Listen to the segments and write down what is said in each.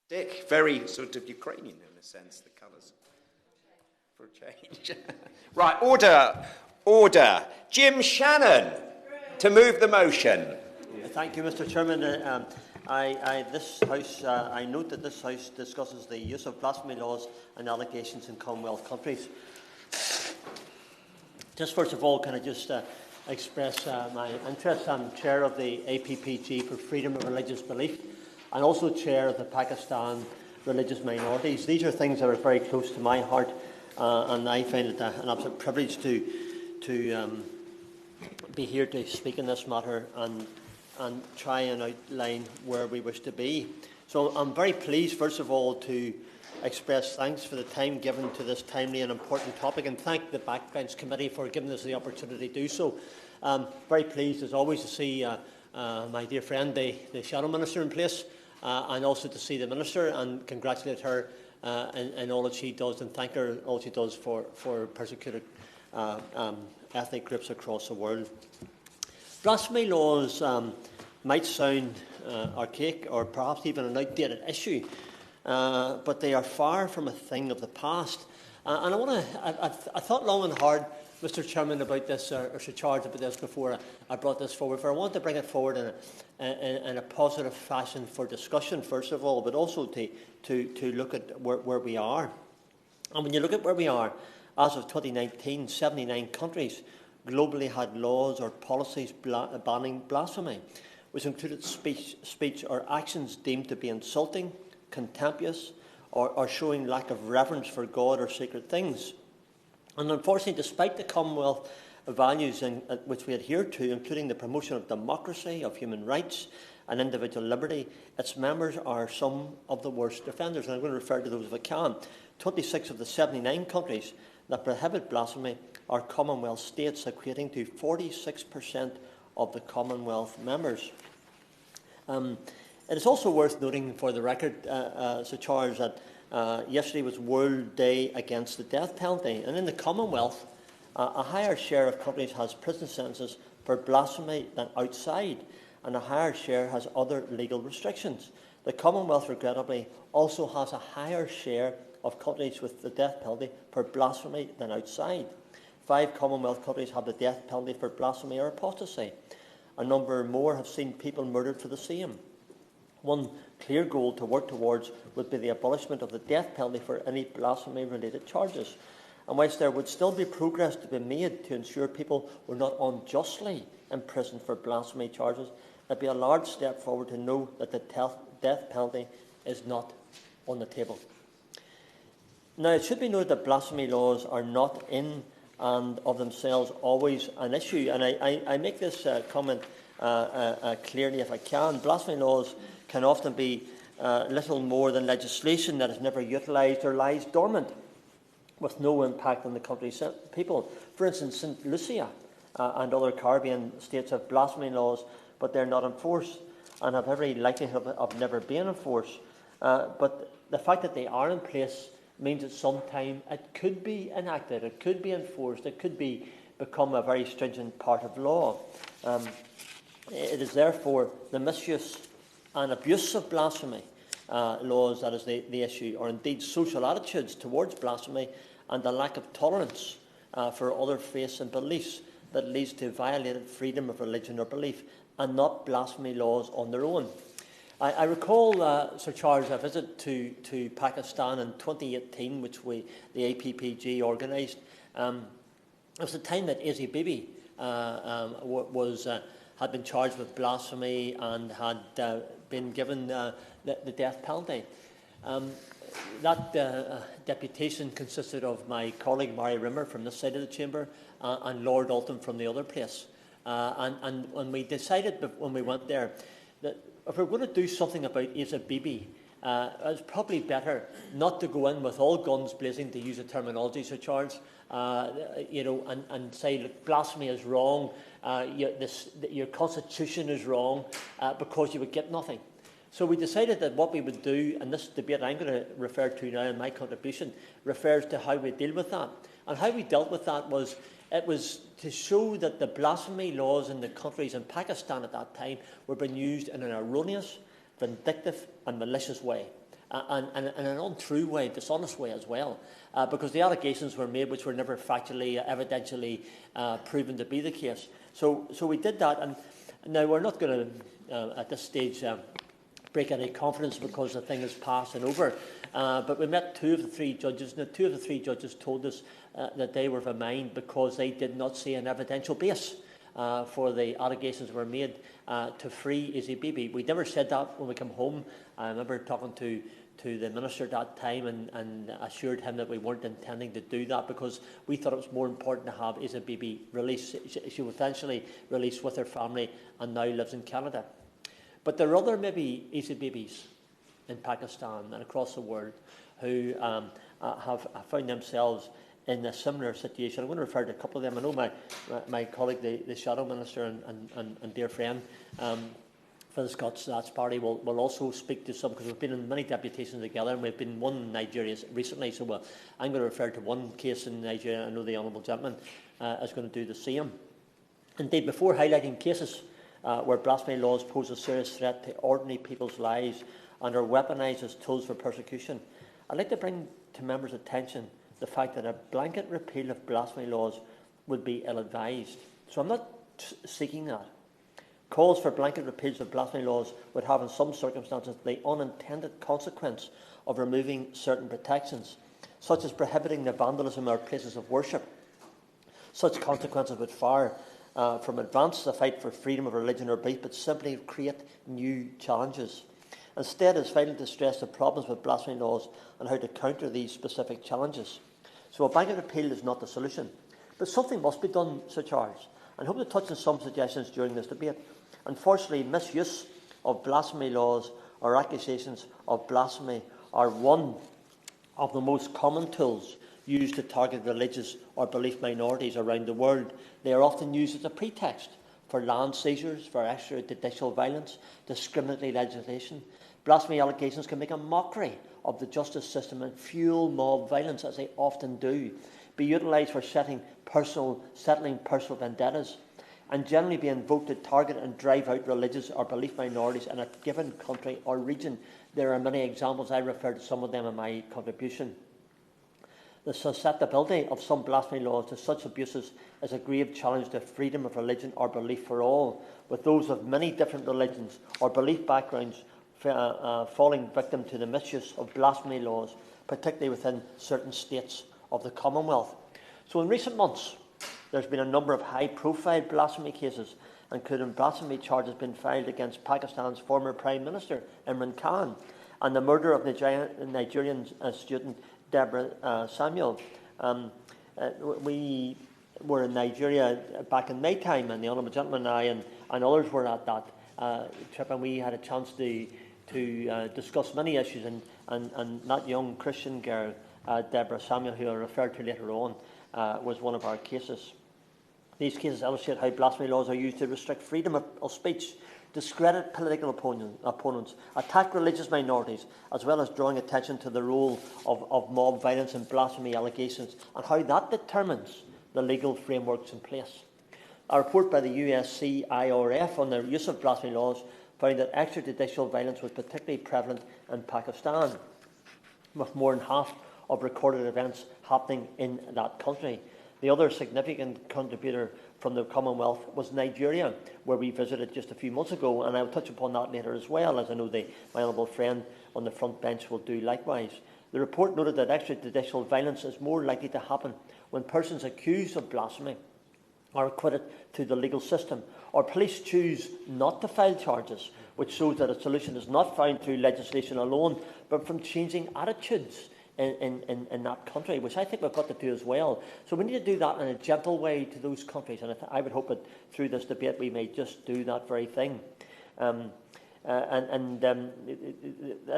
Dick, very sort of Ukrainian in a sense, the colours, for a change. Right, order. Jim Shannon, to move the motion. Thank you, Mr. Chairman. I note that this House discusses the use of blasphemy laws and allegations in Commonwealth countries. Just first of all, can I just express my interest? I'm chair of the APPG for freedom of religious belief, and also chair of the Pakistan Religious Minorities. These are things that are very close to my heart, and I find it an absolute privilege to be here to speak in this matter and try and outline where we wish to be. So I'm very pleased, first of all, to express thanks for the time given to this timely and important topic, and thank the Backbench Committee for giving us the opportunity to do so. Very pleased, as always, to see my dear friend, the Shadow Minister, in place, and also to see the Minister and congratulate her in all that she does, and thank her all she does for persecuted ethnic groups across the world. Blasphemy laws might sound archaic or perhaps even an outdated issue, but they are far from a thing of the past. And I thought long and hard, Mr. Chairman, about this, or should charge about this before I brought this forward. For I want to bring it forward in a positive fashion for discussion, first of all, but also to look at where we are. And when you look at where we are, as of 2019, 79 countries globally had laws or policies banning blasphemy, which included speech or actions deemed to be insulting, contemptuous, or showing lack of reverence for God or sacred things. And unfortunately, despite the Commonwealth values which we adhere to, including the promotion of democracy, of human rights and individual liberty, its members are some of the worst offenders. And I'm going to refer to those if I can. 26 of the 79 countries that prohibit blasphemy are Commonwealth states, equating to 46% of the Commonwealth members. It is also worth noting, for the record, Sir Charles, that yesterday was World Day Against the Death Penalty, and in the Commonwealth, a higher share of countries has prison sentences for blasphemy than outside, and a higher share has other legal restrictions. The Commonwealth, regrettably, also has a higher share of countries with the death penalty for blasphemy than outside. 5 Commonwealth countries have the death penalty for blasphemy or apostasy. A number more have seen people murdered for the same. One clear goal to work towards would be the abolishment of the death penalty for any blasphemy-related charges. And whilst there would still be progress to be made to ensure people were not unjustly imprisoned for blasphemy charges, it would be a large step forward to know that the death penalty is not on the table. Now, it should be noted that blasphemy laws are not in and of themselves always an issue. And I make this comment clearly if I can. Blasphemy laws can often be little more than legislation that is never utilised or lies dormant, with no impact on the country's people. For instance, St. Lucia and other Caribbean states have blasphemy laws, but they're not enforced and have every likelihood of never being enforced. But the fact that they are in place means that sometime it could be enacted, it could be enforced, it could become a very stringent part of law. It is therefore the misuse and abuse of blasphemy laws that is the issue, or indeed social attitudes towards blasphemy and the lack of tolerance for other faiths and beliefs that leads to violated freedom of religion or belief, and not blasphemy laws on their own. I recall, Sir Charles, a visit to Pakistan in 2018, which the APPG organised. It was the time that Izzy Bibi had been charged with blasphemy and had been given the death penalty. That deputation consisted of my colleague Mary Rimmer from this side of the chamber and Lord Alton from the other place. And when we decided when we went there that if we're going to do something about Izzy Bibi, it's probably better not to go in with all guns blazing, to use a terminology, Sir Charles, and say, look, blasphemy is wrong, your constitution is wrong, because you would get nothing. So we decided that what we would do, and this debate I'm going to refer to now in my contribution, refers to how we deal with that. And how we dealt with that was, it was to show that the blasphemy laws in the countries in Pakistan at that time were being used in an erroneous, vindictive and malicious way. and in an untrue way, dishonest way as well, because the allegations were made which were never factually, evidentially proven to be the case. So we did that, and now we're not going to, at this stage, break any confidence because the thing is past and over. But we met 2 of the 3 judges, and the 2 of the 3 judges told us that they were of a mind because they did not see an evidential base for the allegations were made to free Easy Bibi. We never said that when we came home. I remember talking to the minister at that time and assured him that we weren't intending to do that because we thought it was more important to have Easy Bibi released. She was eventually released with her family and now lives in Canada. But there are other maybe Easy Bibis in Pakistan and across the world who have found themselves in a similar situation. I'm going to refer to a couple of them. I know my colleague, the Shadow Minister and dear friend for the Scots Party will also speak to some, because we've been in many deputations together and we've been in one in Nigeria recently. So I'm going to refer to one case in Nigeria. I know the Honourable Gentleman is going to do the same. Indeed, before highlighting cases where blasphemy laws pose a serious threat to ordinary people's lives and are weaponised as tools for persecution, I'd like to bring to members' attention the fact that a blanket repeal of blasphemy laws would be ill-advised. So I'm not seeking that. Calls for blanket repeals of blasphemy laws would have in some circumstances the unintended consequence of removing certain protections, such as prohibiting the vandalism of places of worship. Such consequences would far from advance the fight for freedom of religion or belief, but simply create new challenges. Instead, it's vital to stress the problems with blasphemy laws and how to counter these specific challenges. So a blanket repeal is not the solution. But something must be done, Sir Charles, and I hope to touch on some suggestions during this debate. Unfortunately, misuse of blasphemy laws or accusations of blasphemy are one of the most common tools used to target religious or belief minorities around the world. They are often used as a pretext for land seizures, for extrajudicial violence, discriminatory legislation. Blasphemy allegations can make a mockery of the justice system and fuel mob violence, as they often do, be utilised for settling personal vendettas, and generally be invoked to target and drive out religious or belief minorities in a given country or region. There are many examples. I referred to some of them in my contribution. The susceptibility of some blasphemy laws to such abuses is a grave challenge to freedom of religion or belief for all, with those of many different religions or belief backgrounds falling victim to the misuse of blasphemy laws, particularly within certain states of the Commonwealth. So in recent months, there's been a number of high-profile blasphemy cases, including blasphemy charges being filed against Pakistan's former Prime Minister, Imran Khan, and the murder of Nigerian student Deborah Samuel. We were in Nigeria back in May time, and the Honourable Gentleman and I and others were at that trip, and we had a chance to discuss many issues, and that young Christian girl, Deborah Samuel, who I referred to later on, was one of our cases. These cases illustrate how blasphemy laws are used to restrict freedom of speech, discredit political opponents, attack religious minorities, as well as drawing attention to the role of mob violence and blasphemy allegations and how that determines the legal frameworks in place. A report by the USCIRF on the use of blasphemy laws found that extrajudicial violence was particularly prevalent in Pakistan, with more than half of recorded events happening in that country. The other significant contributor from the Commonwealth was Nigeria, where we visited just a few months ago, and I'll touch upon that later as well, as I know my honourable friend on the front bench will do likewise. The report noted that extrajudicial violence is more likely to happen when persons accused of blasphemy are acquitted through the legal system, or police choose not to file charges, which shows that a solution is not found through legislation alone, but from changing attitudes in that country, which I think we've got to do as well. So we need to do that in a gentle way to those countries, and I would hope that through this debate we may just do that very thing. That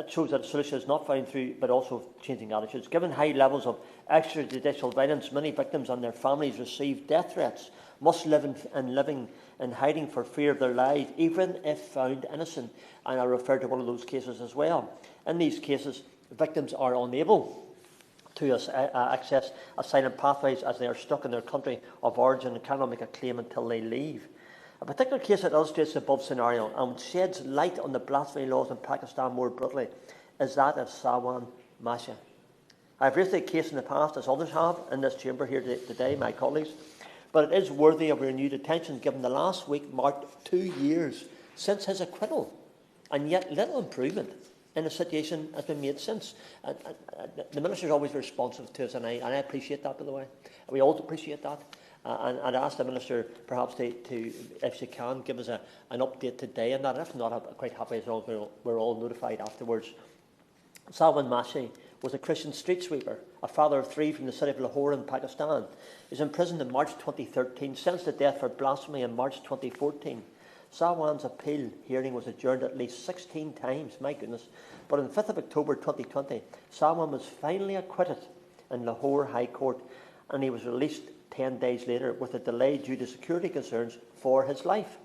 shows that a solution is not found through, but also changing attitudes. Given high levels of extrajudicial violence, many victims and their families receive death threats, must live in hiding for fear of their lives, even if found innocent. And I refer to one of those cases as well. In these cases, victims are unable to access asylum pathways as they are stuck in their country of origin and cannot make a claim until they leave. A particular case that illustrates the above scenario and sheds light on the blasphemy laws in Pakistan more broadly is that of Sawan Masha. I've raised the case in the past, as others have, in this chamber here today, my colleagues, but it is worthy of renewed attention given the last week marked 2 years since his acquittal, and yet little improvement in the situation has been made since. The Minister is always responsive to us, and I appreciate that, by the way. We all appreciate that. And I'd ask the Minister perhaps to, if she can, give us an update today on that. If not, I'm quite happy as long as we're all notified afterwards. Salwan Mashi was a Christian street sweeper, a father of 3 from the city of Lahore in Pakistan. He was imprisoned in March 2013, sentenced to death for blasphemy in March 2014. Salwan's appeal hearing was adjourned at least 16 times, my goodness. But on 5th of October 2020, Salwan was finally acquitted in Lahore High Court, and he was released 10 days later with a delay due to security concerns for his life.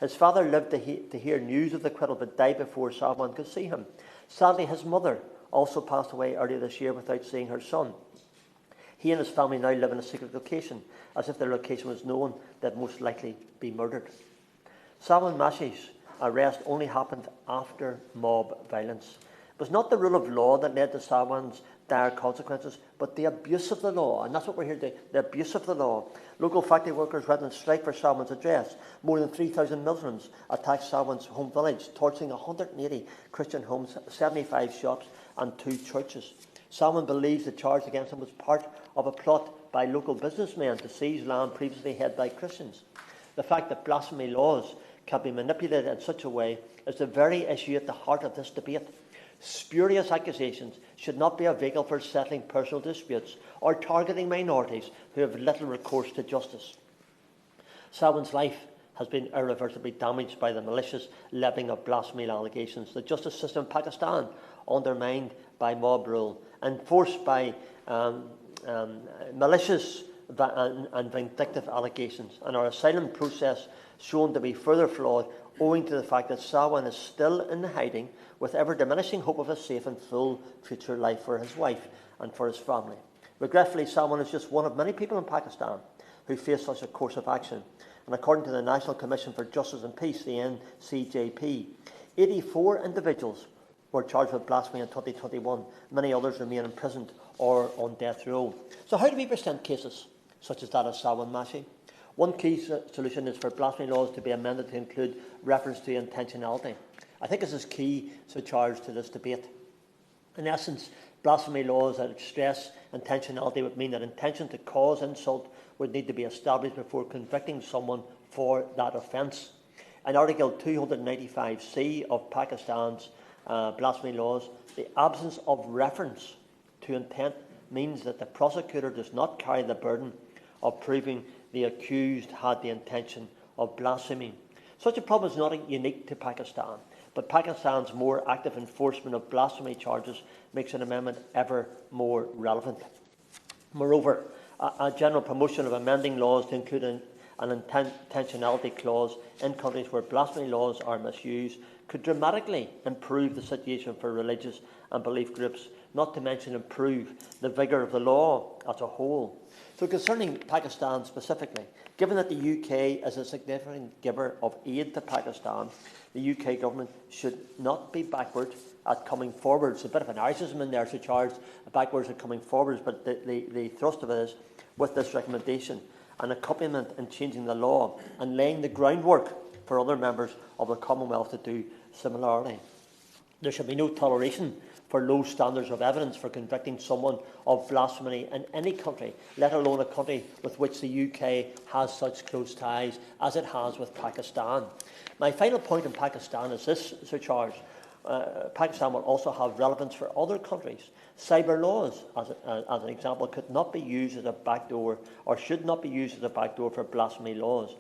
His father lived to hear news of the acquittal but died before Salwan could see him. Sadly, his mother also passed away earlier this year without seeing her son. He and his family now live in a secret location, as if their location was known, they'd most likely be murdered. Salwan Mashi's arrest only happened after mob violence. It was not the rule of law that led to Salwan's dire consequences, but the abuse of the law. And that's what we're here today, the abuse of the law. Local factory workers went on strike for Salwan's address. More than 3,000 Muslims attacked Salwan's home village, torching 180 Christian homes, 75 shops and 2 churches. Salwan believes the charge against him was part of a plot by local businessmen to seize land previously held by Christians. The fact that blasphemy laws can be manipulated in such a way is the very issue at the heart of this debate. Spurious accusations should not be a vehicle for settling personal disputes or targeting minorities who have little recourse to justice. Salwan's life has been irreversibly damaged by the malicious levying of blasphemy allegations. The justice system in Pakistan undermined by mob rule, enforced by malicious and vindictive allegations, and our asylum process shown to be further flawed owing to the fact that Salwan is still in hiding with ever-diminishing hope of a safe and full future life for his wife and for his family. Regretfully, Salwan is just one of many people in Pakistan who face such a course of action. And according to the National Commission for Justice and Peace, the NCJP, 84 individuals were charged with blasphemy in 2021. Many others remain imprisoned or on death row. So how do we present cases such as that of Salwan Mashi? One key solution is for blasphemy laws to be amended to include reference to intentionality. I think this is key to charge to this debate. In essence, blasphemy laws that stress intentionality would mean that intention to cause insult would need to be established before convicting someone for that offence. In Article 295C of Pakistan's blasphemy laws, the absence of reference to intent means that the prosecutor does not carry the burden of proving the accused had the intention of blasphemy. Such a problem is not unique to Pakistan, but Pakistan's more active enforcement of blasphemy charges makes an amendment ever more relevant. Moreover, a general promotion of amending laws to include an intentionality clause in countries where blasphemy laws are misused could dramatically improve the situation for religious and belief groups, not to mention improve the vigour of the law as a whole. So concerning Pakistan specifically, given that the UK is a significant giver of aid to Pakistan, the UK government should not be backward at coming forwards. There's a bit of an Irishism in there to charge backwards at coming forwards, but the thrust of it is with this recommendation, an accompaniment in changing the law and laying the groundwork for other members of the Commonwealth to do similarly. There should be no toleration for low standards of evidence for convicting someone of blasphemy in any country, let alone a country with which the UK has such close ties as it has with Pakistan. My final point in Pakistan is this, Sir Charles. Pakistan will also have relevance for other countries. Cyber laws, as an example, could not be used as a backdoor or should not be used as a backdoor for blasphemy laws.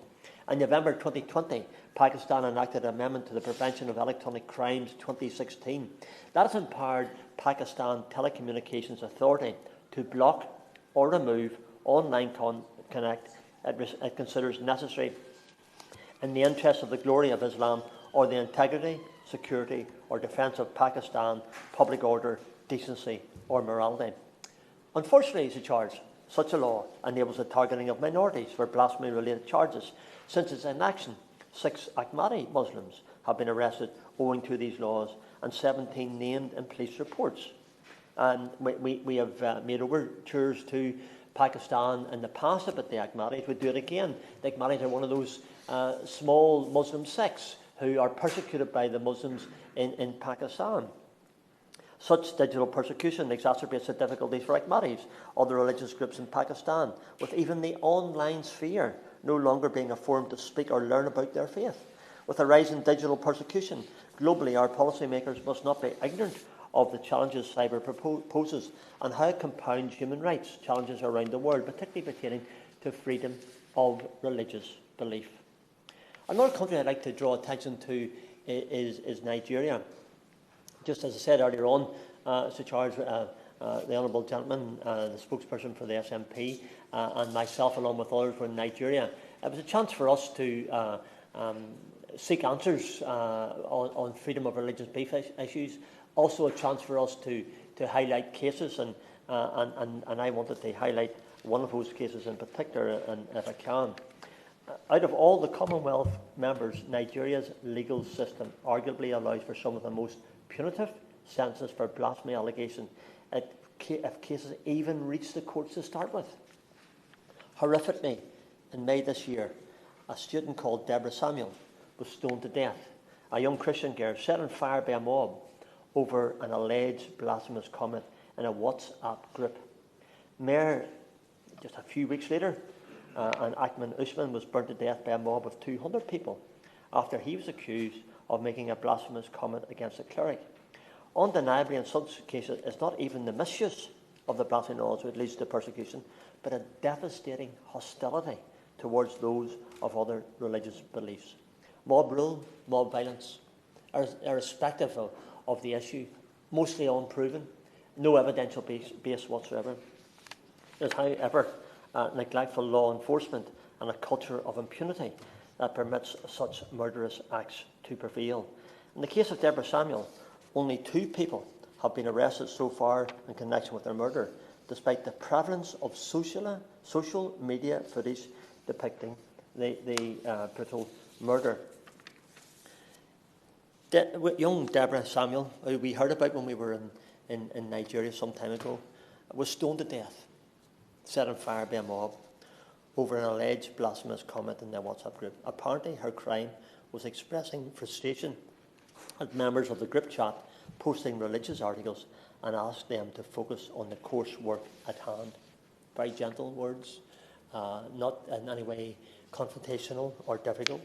In November 2020, Pakistan enacted an amendment to the Prevention of Electronic Crimes 2016. That has empowered Pakistan Telecommunications Authority to block or remove online connect it considers necessary in the interest of the glory of Islam or the integrity, security or defence of Pakistan, public order, decency or morality. Unfortunately, Sir Charles, such a law enables the targeting of minorities for blasphemy-related charges. Since its enaction, 6 Ahmadi Muslims, have been arrested owing to these laws, and 17 named in police reports. And we have made overtures to Pakistan in the past about the Ahmadis. We do it again. The Ahmadis are one of those small Muslim sects who are persecuted by the Muslims in Pakistan. Such digital persecution exacerbates the difficulties for Ahmadis, other religious groups in Pakistan, with even the online sphere no longer being a forum to speak or learn about their faith. With the rise in digital persecution, globally our policymakers must not be ignorant of the challenges cyber poses and how it compounds human rights challenges around the world, particularly pertaining to freedom of religious belief. Another country I'd like to draw attention to is Nigeria. Just as I said earlier on, Sir Charles, the Honourable Gentleman, the spokesperson for the SNP, and myself, along with others, were in Nigeria. It was a chance for us to seek answers on freedom of religious belief issues, also a chance for us to highlight cases, and I wanted to highlight one of those cases in particular, and if I can. Out of all the Commonwealth members, Nigeria's legal system arguably allows for some of the most punitive sentences for blasphemy allegations if cases even reach the courts to start with. Horrifically, in May this year, a student called Deborah Samuel was stoned to death. A young Christian girl set on fire by a mob over an alleged blasphemous comment in a WhatsApp group. Mayor, just a few weeks later, and Akman Usman was burnt to death by a mob of 200 people after he was accused of making a blasphemous comment against a cleric. Undeniably, in such cases, it's not even the misuse of the blasphemy laws which leads to persecution, but a devastating hostility towards those of other religious beliefs. Mob rule, mob violence, irrespective of the issue, mostly unproven, no evidential base whatsoever. There's, however, neglectful law enforcement and a culture of impunity that permits such murderous acts to prevail. In the case of Deborah Samuel, only 2 people have been arrested so far in connection with her murder, despite the prevalence of social media footage depicting the brutal murder. Young Deborah Samuel, who we heard about when we were in Nigeria some time ago, was stoned to death, set on fire by a mob over an alleged blasphemous comment in their WhatsApp group. Apparently, her crime was expressing frustration at members of the group chat posting religious articles and asked them to focus on the coursework at hand. Very gentle words, not in any way confrontational or difficult.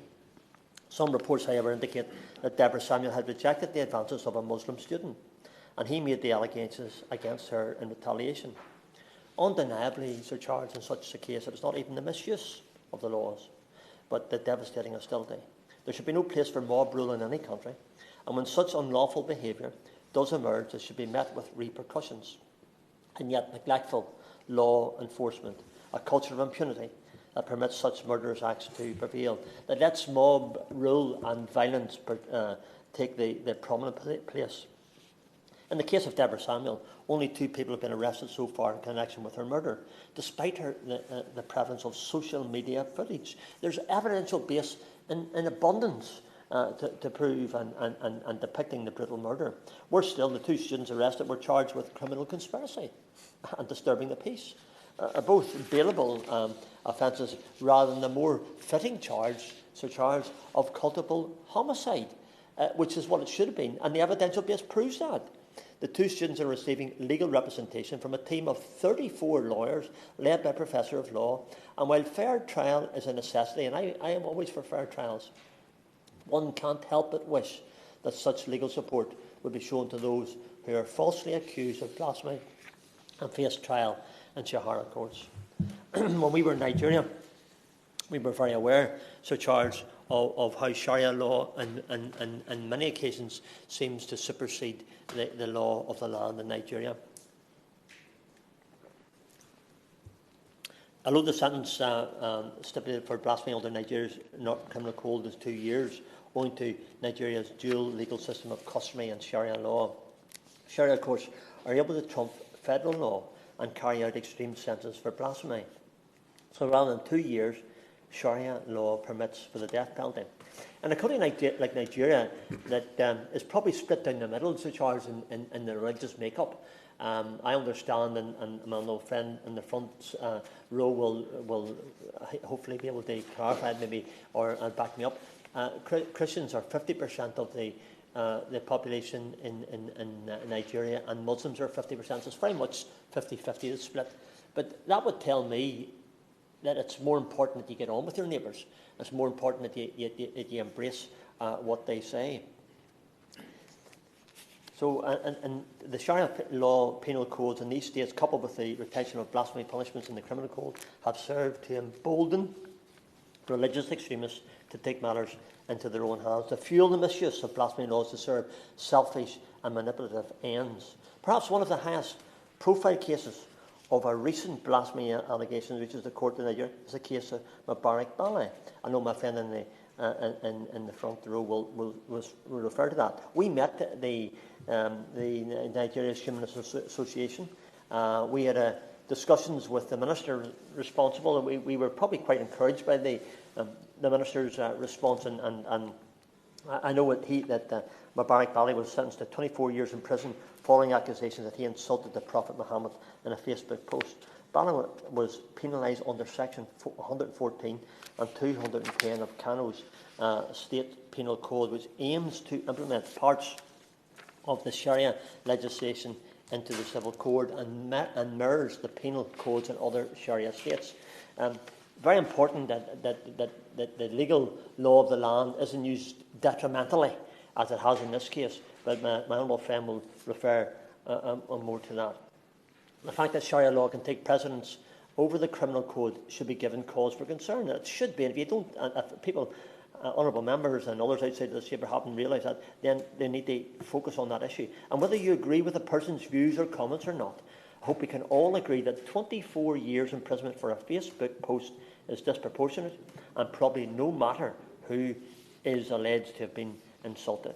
Some reports, however, indicate that Deborah Samuel had rejected the advances of a Muslim student, and he made the allegations against her in retaliation. Undeniably, Sir Charles, in such a case, it is not even the misuse of the laws, but the devastating hostility. There should be no place for mob rule in any country, and when such unlawful behaviour does emerge, it should be met with repercussions. And yet, neglectful law enforcement, a culture of impunity that permits such murderous acts to prevail, that lets mob rule and violence take the prominent place. In the case of Deborah Samuel, only 2 people have been arrested so far in connection with her murder, despite the prevalence of social media footage. There's evidential base in abundance to prove and depicting the brutal murder. Worse still, the 2 students arrested were charged with criminal conspiracy and disturbing the peace, both bailable offences rather than the more fitting charge, Sir Charles, of culpable homicide, which is what it should have been, and the evidential base proves that. The 2 students are receiving legal representation from a team of 34 lawyers led by a professor of law. And while fair trial is a necessity, and I am always for fair trials, one can't help but wish that such legal support would be shown to those who are falsely accused of blasphemy and face trial in Shahara courts. When we were in Nigeria, we were very aware, Sir Charles, of how Sharia law on many occasions seems to supersede the law of the land in Nigeria. Although the sentence stipulated for blasphemy under Nigeria's criminal code is 2 years, owing to Nigeria's dual legal system of customary and Sharia law, Sharia courts are able to trump federal law and carry out extreme sentences for blasphemy. So rather than 2 years, Sharia law permits for the death penalty. In a country like Nigeria, that is probably split down the middle, so Charles, in the religious makeup. I understand, and my little friend in the front row will hopefully be able to clarify it maybe or back me up. Christians are 50% of the population in Nigeria, and Muslims are 50%. So it's very much 50-50 the split. But that would tell me that it's more important that you get on with your neighbours. It's more important that you embrace what they say. So, and the Sharia law penal codes in these states, coupled with the retention of blasphemy punishments in the criminal code, have served to embolden religious extremists to take matters into their own hands, to fuel the misuse of blasphemy laws to serve selfish and manipulative ends. Perhaps one of the highest profile cases of a recent blasphemy allegation which is the court in Nigeria is the case of Mubarak Bali. I know my friend in the front row will refer to that. We met the Nigeria Humanist Association. We had discussions with the minister responsible, and we were probably quite encouraged by the minister's response. And I know that Mubarak Bali was sentenced to 24 years in prison following accusations that he insulted the Prophet Muhammad in a Facebook post. Bali was penalised under Section 114 and 210 of Kano's state penal code, which aims to implement parts of the Sharia legislation into the civil code and mirrors the penal codes in other Sharia states. Very important that the legal law of the land isn't used detrimentally, as it has in this case, but my honourable friend will refer more to that. The fact that Sharia law can take precedence over the criminal code should be given cause for concern. It should be. And if you don't, if people, honourable members and others outside the chamber haven't realised that, then they need to focus on that issue. And whether you agree with the person's views or comments or not, I hope we can all agree that 24 years imprisonment for a Facebook post is disproportionate, and probably no matter who is alleged to have been insulted.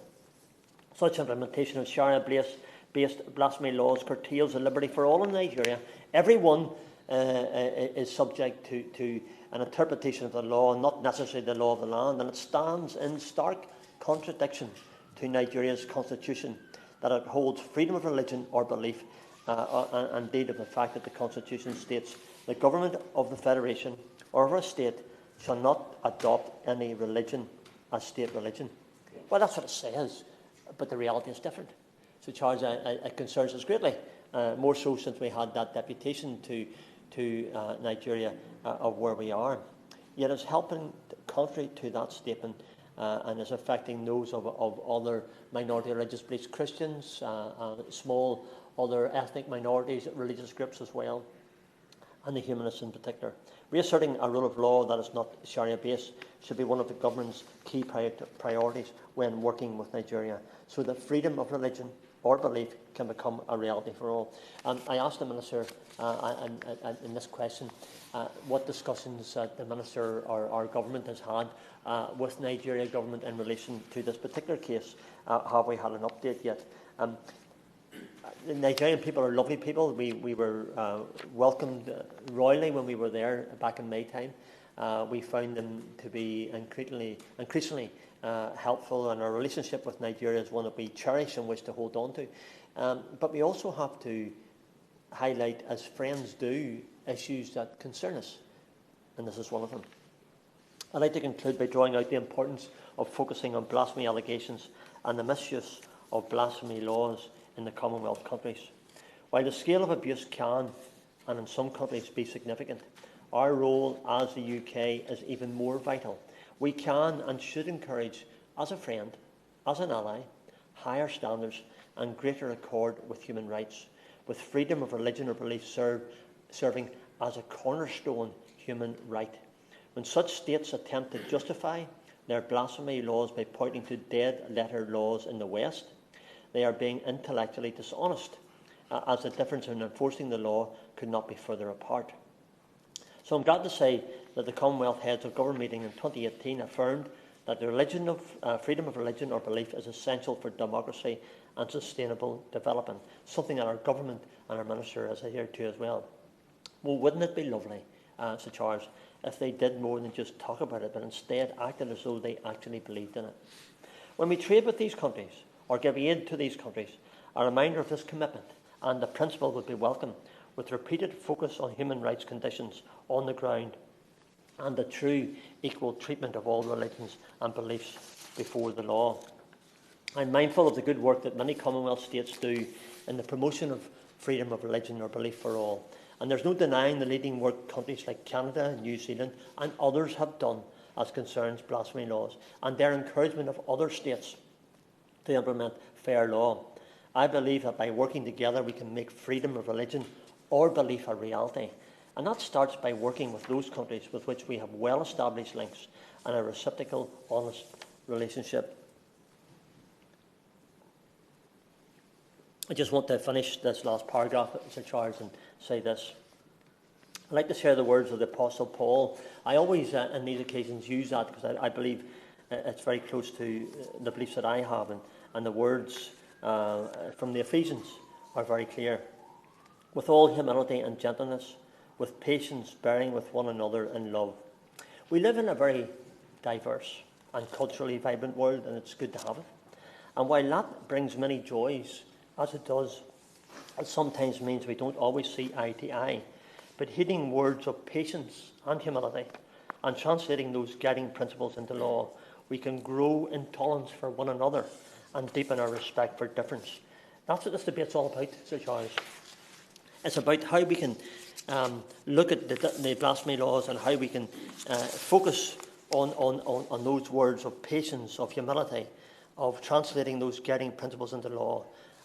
Such implementation of Sharia-based blasphemy laws curtails the liberty for all in Nigeria. Everyone is subject to an interpretation of the law, not necessarily the law of the land, and it stands in stark contradiction to Nigeria's constitution, that it holds freedom of religion or belief, and indeed of the fact that the constitution states the government of the federation or of a state shall not adopt any religion as state religion. Well, that's what it says, but the reality is different. So, Charles, it concerns us greatly, more so since we had that deputation to Nigeria of where we are. Yet it's helping contrary to that statement and is affecting those of other minority religious beliefs, Christians, small other ethnic minorities, religious groups as well, and the humanists in particular. Reasserting a rule of law that is not Sharia-based should be one of the government's key priorities when working with Nigeria, so that freedom of religion or belief can become a reality for all. I asked the Minister in this question what discussions the Minister or our government has had with Nigeria government in relation to this particular case. Have we had an update yet? The Nigerian people are lovely people. We were welcomed royally when we were there back in May time. We found them to be increasingly helpful, and our relationship with Nigeria is one that we cherish and wish to hold on to. But we also have to highlight, as friends do, issues that concern us, and this is one of them. I'd like to conclude by drawing out the importance of focusing on blasphemy allegations and the misuse of blasphemy laws in the Commonwealth countries. While the scale of abuse can, and in some countries, be significant, our role as the UK is even more vital. We can and should encourage, as a friend, as an ally, higher standards and greater accord with human rights, with freedom of religion or belief serving as a cornerstone human right. When such states attempt to justify their blasphemy laws by pointing to dead-letter laws in the West, they are being intellectually dishonest, as the difference in enforcing the law could not be further apart. So I'm glad to say that the Commonwealth Heads of Government meeting in 2018 affirmed that the freedom of religion or belief is essential for democracy and sustainable development, something that our government and our Minister has adhered to as well. Well, wouldn't it be lovely, Sir Charles, if they did more than just talk about it, but instead acted as though they actually believed in it. When we trade with these countries, or give aid to these countries, a reminder of this commitment and the principle would be welcome, with repeated focus on human rights conditions on the ground and the true equal treatment of all religions and beliefs before the law. I'm mindful of the good work that many Commonwealth states do in the promotion of freedom of religion or belief for all. And there's no denying the leading work countries like Canada, New Zealand and others have done as concerns blasphemy laws, and their encouragement of other states to implement fair law. I believe that by working together we can make freedom of religion or belief a reality. And that starts by working with those countries with which we have well-established links and a reciprocal, honest relationship. I just want to finish this last paragraph, Sir Charles, and say this. I'd like to share the words of the Apostle Paul. I always, on these occasions, use that because I believe it's very close to the beliefs that I have, and the words from the Ephesians are very clear. With all humility and gentleness, with patience, bearing with one another in love. We live in a very diverse and culturally vibrant world, and it's good to have it. And while that brings many joys, as it does, it sometimes means we don't always see eye to eye. But heeding words of patience and humility and translating those guiding principles into law, we can grow in tolerance for one another and deepen our respect for difference. That's what this debate's all about, Sir Charles. It's about how we can look at the blasphemy laws and how we can focus on those words of patience, of humility, of translating those guiding principles into law.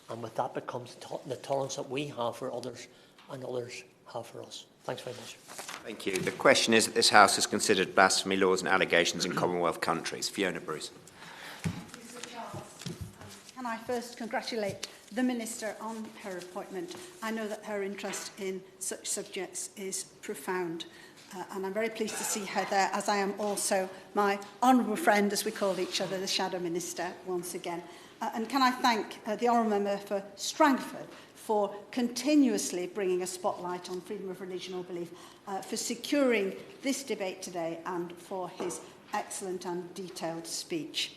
And with that becomes the tolerance that we have for others and others have for us. Thanks very much. Thank you. The question is that this House has considered blasphemy laws and allegations in Commonwealth countries. Fiona Bruce. Mr. Charles, can I first congratulate the Minister on her appointment. I know that her interest in such subjects is profound. And I'm very pleased to see her there, as I am also my honourable friend, as we call each other, the Shadow Minister, once again. And can I thank the Honourable Member for Strangford for continuously bringing a spotlight on freedom of religion or belief, for securing this debate today and for his excellent and detailed speech.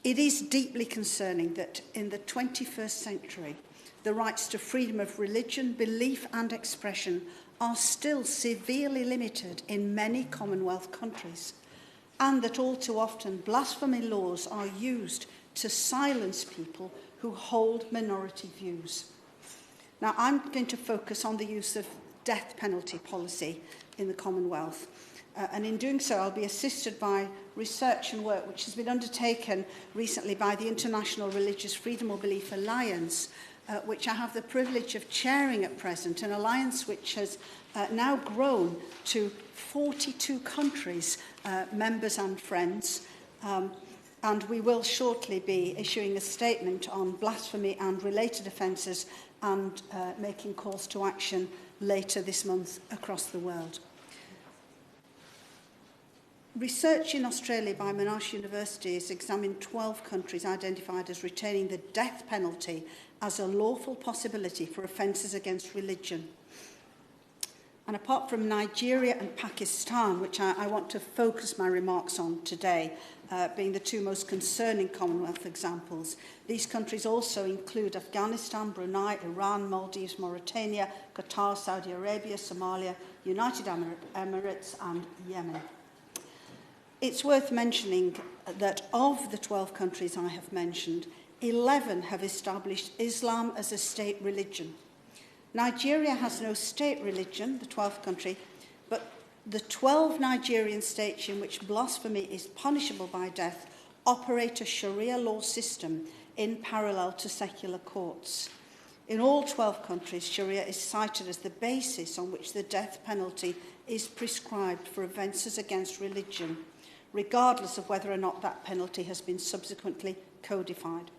It is deeply concerning that in the 21st century, the rights to freedom of religion, belief and expression are still severely limited in many Commonwealth countries, and that all too often blasphemy laws are used to silence people who hold minority views. Now, I'm going to focus on the use of death penalty policy in the Commonwealth. And in doing so, I'll be assisted by research and work which has been undertaken recently by the International Religious Freedom or Belief Alliance, which I have the privilege of chairing at present, an alliance which has now grown to 42 countries, members and friends. And we will shortly be issuing a statement on blasphemy and related offences and making calls to action later this month across the world. Research in Australia by Monash University has examined 12 countries identified as retaining the death penalty as a lawful possibility for offences against religion. And apart from Nigeria and Pakistan, which I want to focus my remarks on today, being the two most concerning Commonwealth examples, these countries also include Afghanistan, Brunei, Iran, Maldives, Mauritania, Qatar, Saudi Arabia, Somalia, United Emirates and Yemen. It's worth mentioning that of the 12 countries I have mentioned, 11 have established Islam as a state religion. Nigeria has no state religion, the 12th country, but the 12 Nigerian states in which blasphemy is punishable by death operate a Sharia law system in parallel to secular courts. In all 12 countries, Sharia is cited as the basis on which the death penalty is prescribed for offences against religion, regardless of whether or not that penalty has been subsequently codified.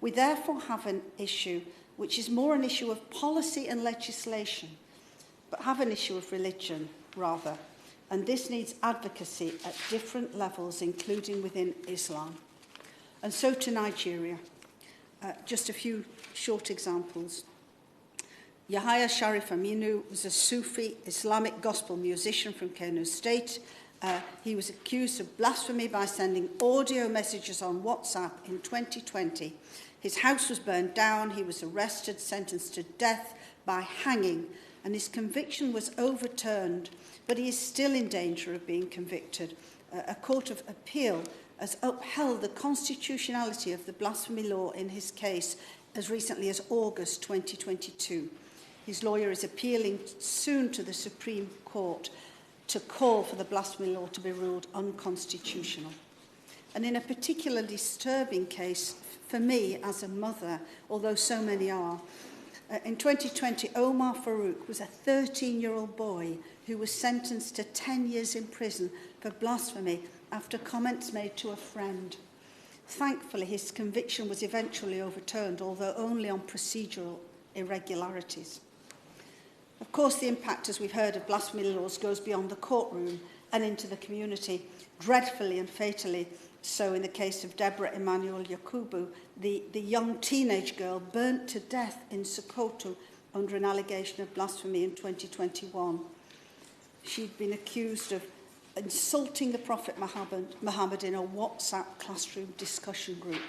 We therefore have an issue which is more an issue of policy and legislation, but have an issue of religion, rather. And this needs advocacy at different levels, including within Islam. And so to Nigeria. Just a few short examples. Yahya Sharif Aminu was a Sufi Islamic gospel musician from Kano State. He was accused of blasphemy by sending audio messages on WhatsApp in 2020. His house was burned down, he was arrested, sentenced to death by hanging, and his conviction was overturned, but he is still in danger of being convicted. A court of appeal has upheld the constitutionality of the blasphemy law in his case as recently as August 2022. His lawyer is appealing soon to the Supreme Court to call for the blasphemy law to be ruled unconstitutional. And in a particularly disturbing case for me as a mother, although so many are, in 2020, Omar Farouk was a 13-year-old boy who was sentenced to 10 years in prison for blasphemy after comments made to a friend. Thankfully, his conviction was eventually overturned, although only on procedural irregularities. Of course, the impact, as we've heard, of blasphemy laws goes beyond the courtroom and into the community, dreadfully and fatally so in the case of Deborah Emmanuel Yakubu, the young teenage girl burnt to death in Sokoto under an allegation of blasphemy in 2021. She'd been accused of insulting the Prophet Muhammad in a WhatsApp classroom discussion group,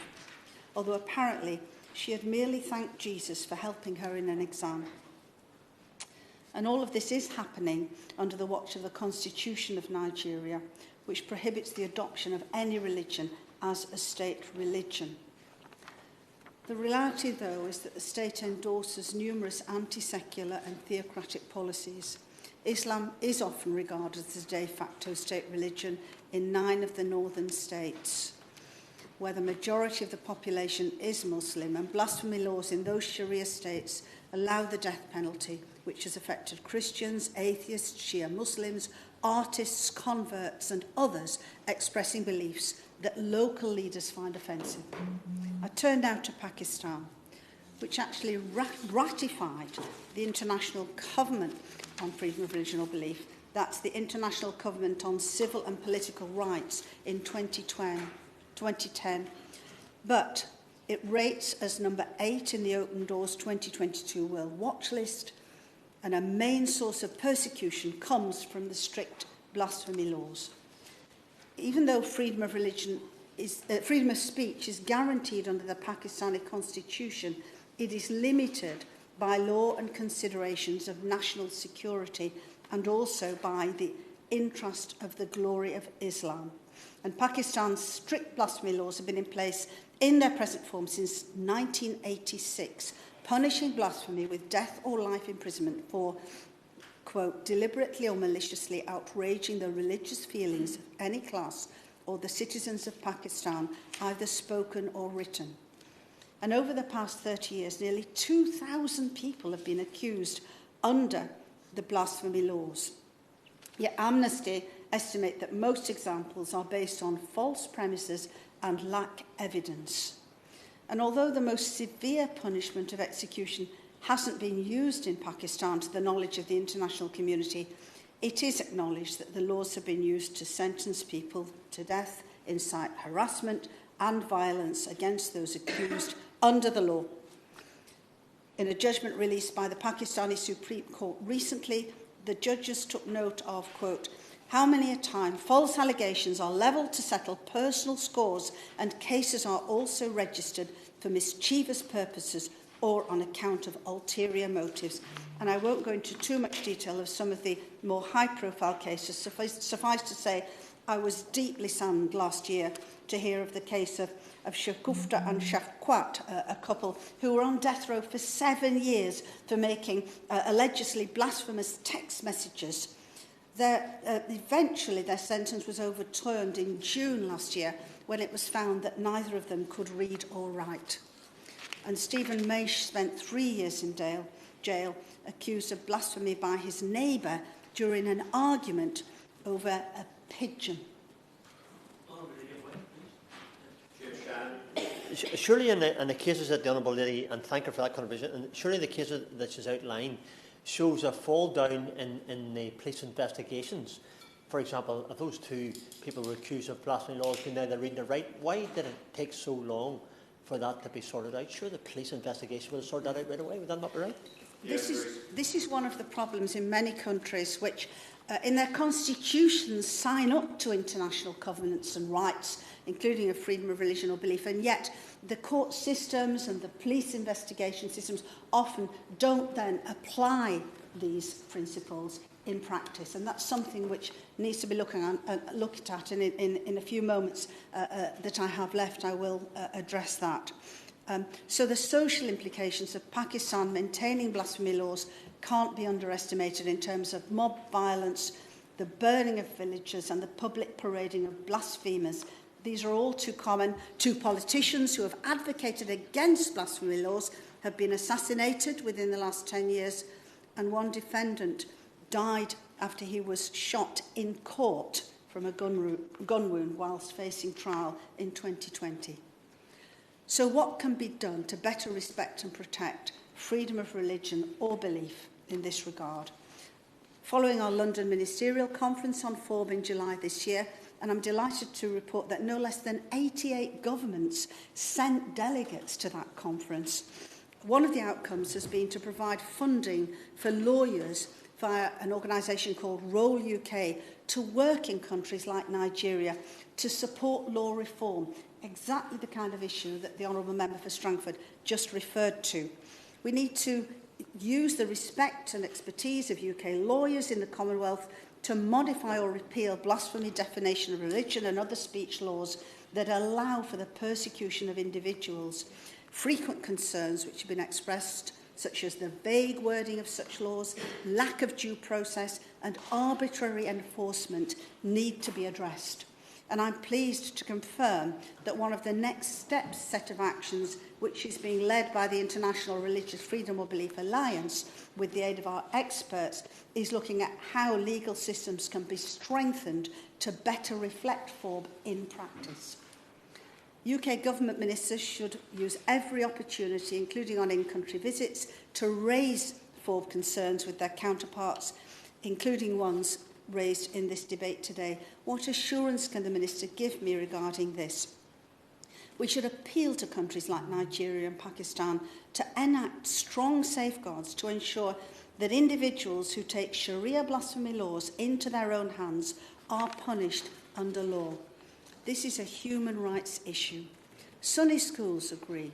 although apparently she had merely thanked Jesus for helping her in an exam. And all of this is happening under the watch of the Constitution of Nigeria, which prohibits the adoption of any religion as a state religion. The reality, though, is that the state endorses numerous anti-secular and theocratic policies. Islam is often regarded as a de facto state religion in 9 of the northern states, where the majority of the population is Muslim, and blasphemy laws in those Sharia states allow the death penalty, which has affected Christians, atheists, Shia Muslims, artists, converts, and others expressing beliefs that local leaders find offensive. I turn now to Pakistan, which actually ratified the International Covenant on Freedom of Religion or Belief. That's the International Covenant on Civil and Political Rights in 2010. But it rates as number 8 in the Open Doors 2022 World Watch List, and a main source of persecution comes from the strict blasphemy laws. Even though freedom of speech is guaranteed under the Pakistani constitution, it is limited by law and considerations of national security and also by the interest of the glory of Islam. And Pakistan's strict blasphemy laws have been in place in their present form since 1986, punishing blasphemy with death or life imprisonment for, quote, deliberately or maliciously outraging the religious feelings of any class or the citizens of Pakistan, either spoken or written. And over the past 30 years, nearly 2,000 people have been accused under the blasphemy laws. Yet Amnesty estimate that most examples are based on false premises and lack evidence. And although the most severe punishment of execution hasn't been used in Pakistan to the knowledge of the international community, it is acknowledged that the laws have been used to sentence people to death, incite harassment and violence against those accused under the law. In a judgment released by the Pakistani Supreme Court recently, the judges took note of, quote, how many a time false allegations are levelled to settle personal scores and cases are also registered for mischievous purposes or on account of ulterior motives. And I won't go into too much detail of some of the more high-profile cases. Suffice to say, I was deeply saddened last year to hear of the case of Shagufta and Shafqat, a couple who were on death row for 7 years for making allegedly blasphemous text messages. Eventually, their sentence was overturned in June last year when it was found that neither of them could read or write. And Stephen Maish spent 3 years in jail, accused of blasphemy by his neighbour during an argument over a pigeon. Surely in the cases that the Honourable Lady, and thank her for that contribution, and surely the cases that she's outlined shows a fall down in the police investigations. For example, if those 2 people were accused of blasphemy laws being neither reading or writing, why did it take so long for that to be sorted out? Sure, the police investigation would have sorted that out right away. Would that not be right? This is one of the problems in many countries which, in their constitutions, sign up to international covenants and rights, including a freedom of religion or belief, and yet the court systems and the police investigation systems often don't then apply these principles in practice, and that's something which needs to be looked at, and in a few moments that I have left, I will address that. So the social implications of Pakistan maintaining blasphemy laws can't be underestimated in terms of mob violence, the burning of villages and the public parading of blasphemers. These are all too common. 2 politicians who have advocated against blasphemy laws have been assassinated within the last 10 years, and 1 defendant died after he was shot in court from a gun wound whilst facing trial in 2020. So what can be done to better respect and protect freedom of religion or belief in this regard? Following our London Ministerial Conference on FORB in July this year, and I'm delighted to report that no less than 88 governments sent delegates to that conference. One of the outcomes has been to provide funding for lawyers via an organisation called Roll UK to work in countries like Nigeria to support law reform, exactly the kind of issue that the Honourable Member for Strangford just referred to. We need to use the respect and expertise of UK lawyers in the Commonwealth to modify or repeal blasphemy, defamation of religion and other speech laws that allow for the persecution of individuals. Frequent concerns which have been expressed, such as the vague wording of such laws, lack of due process and arbitrary enforcement, need to be addressed. And I'm pleased to confirm that one of the next steps set of actions, which is being led by the International Religious Freedom or Belief Alliance with the aid of our experts, is looking at how legal systems can be strengthened to better reflect FORB in practice. UK government ministers should use every opportunity, including on in-country visits, to raise FORB concerns with their counterparts, including ones raised in this debate today. What assurance can the Minister give me regarding this? We should appeal to countries like Nigeria and Pakistan to enact strong safeguards to ensure that individuals who take Sharia blasphemy laws into their own hands are punished under law. This is a human rights issue. Sunni schools agree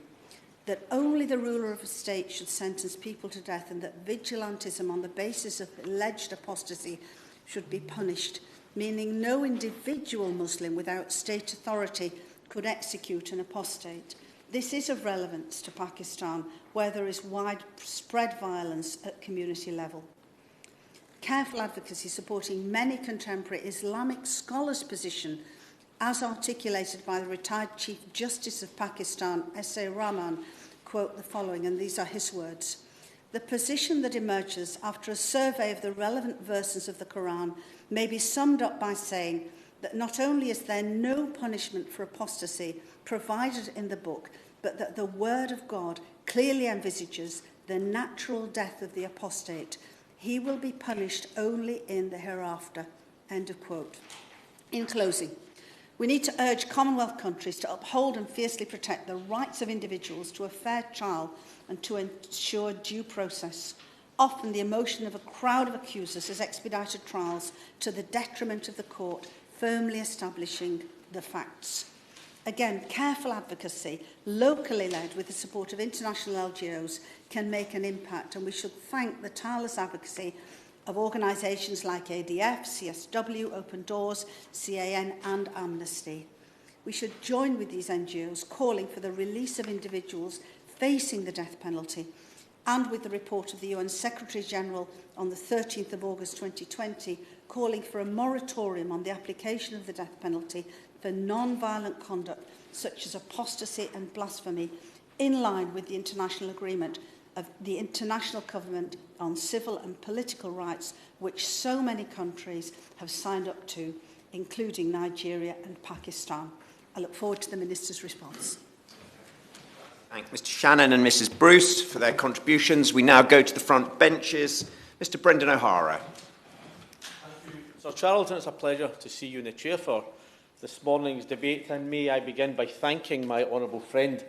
that only the ruler of a state should sentence people to death, and that vigilantism on the basis of alleged apostasy should be punished, meaning no individual Muslim without state authority could execute an apostate. This is of relevance to Pakistan, where there is widespread violence at community level. Careful advocacy supporting many contemporary Islamic scholars' position, as articulated by the retired Chief Justice of Pakistan, S.A. Rahman, quote the following, and these are his words. The position that emerges after a survey of the relevant verses of the Quran may be summed up by saying that not only is there no punishment for apostasy provided in the book, but that the word of God clearly envisages the natural death of the apostate. He will be punished only in the hereafter. End of quote. In closing, we need to urge Commonwealth countries to uphold and fiercely protect the rights of individuals to a fair trial and to ensure due process. Often the emotion of a crowd of accusers has expedited trials to the detriment of the court, firmly establishing the facts. Again, careful advocacy, locally led with the support of international LGOs, can make an impact, and we should thank the tireless advocacy of organisations like ADF, CSW, Open Doors, CAN and Amnesty. We should join with these NGOs calling for the release of individuals facing the death penalty, and with the report of the UN Secretary-General on the 13th of August 2020 calling for a moratorium on the application of the death penalty for non-violent conduct such as apostasy and blasphemy, in line with the international agreement of the International Covenant on Civil and Political Rights, which so many countries have signed up to, including Nigeria and Pakistan. I look forward to the Minister's response. Thank Mr Shannon and Mrs Bruce for their contributions. We now go to the front benches. Mr Brendan O'Hara. Thank you, Sir Charles, and it's a pleasure to see you in the chair for this morning's debate. And may I begin by thanking my honourable friend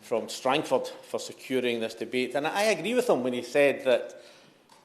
from Strangford for securing this debate. And I agree with him when he said that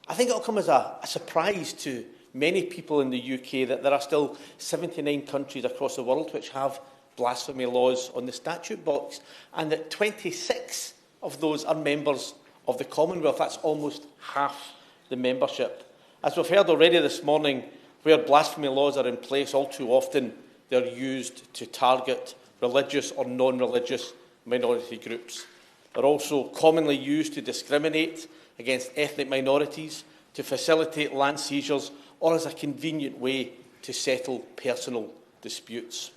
I think it will come as a surprise to many people in the UK that there are still 79 countries across the world which have blasphemy laws on the statute box, and that 26 of those are members of the Commonwealth. That's almost half the membership. As we've heard already this morning, where blasphemy laws are in place, all too often they're used to target religious or non-religious minority groups. They're also commonly used to discriminate against ethnic minorities, to facilitate land seizures, or as a convenient way to settle personal disputes.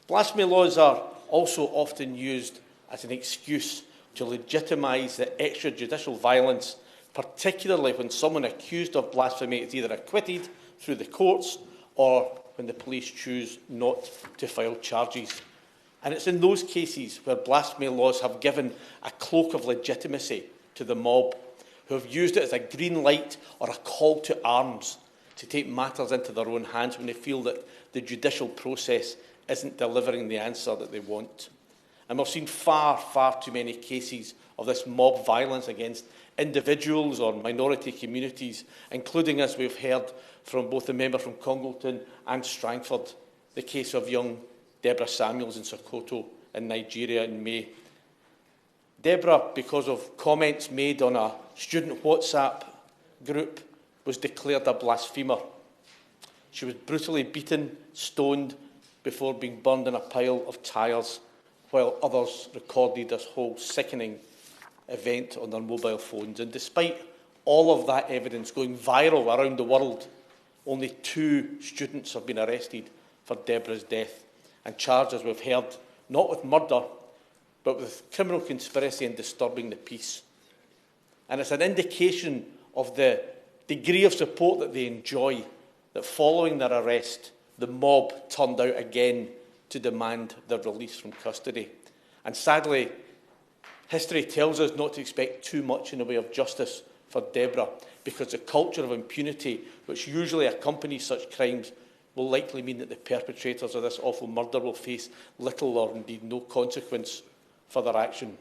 Blasphemy laws are also often used as an excuse to legitimise the extrajudicial violence, particularly when someone accused of blasphemy is either acquitted through the courts or when the police choose not to file charges. And it's in those cases where blasphemy laws have given a cloak of legitimacy to the mob, who have used it as a green light or a call to arms to take matters into their own hands when they feel that the judicial process isn't delivering the answer that they want. And we've seen far, far too many cases of this mob violence against individuals or minority communities, including, as we've heard from both the member from Congleton and Strangford, the case of young Deborah Samuels in Sokoto in Nigeria in May. Deborah, because of comments made on a student WhatsApp group, was declared a blasphemer. She was brutally beaten, stoned, before being burned in a pile of tyres, while others recorded this whole sickening event on their mobile phones. And despite all of that evidence going viral around the world, only 2 students have been arrested for Deborah's death and charged, as we've heard, not with murder, but with criminal conspiracy and disturbing the peace. And it's an indication of the degree of support that they enjoy that following their arrest, the mob turned out again to demand their release from custody. And sadly, history tells us not to expect too much in the way of justice for Deborah, because the culture of impunity which usually accompanies such crimes will likely mean that the perpetrators of this awful murder will face little or indeed no consequence for their action.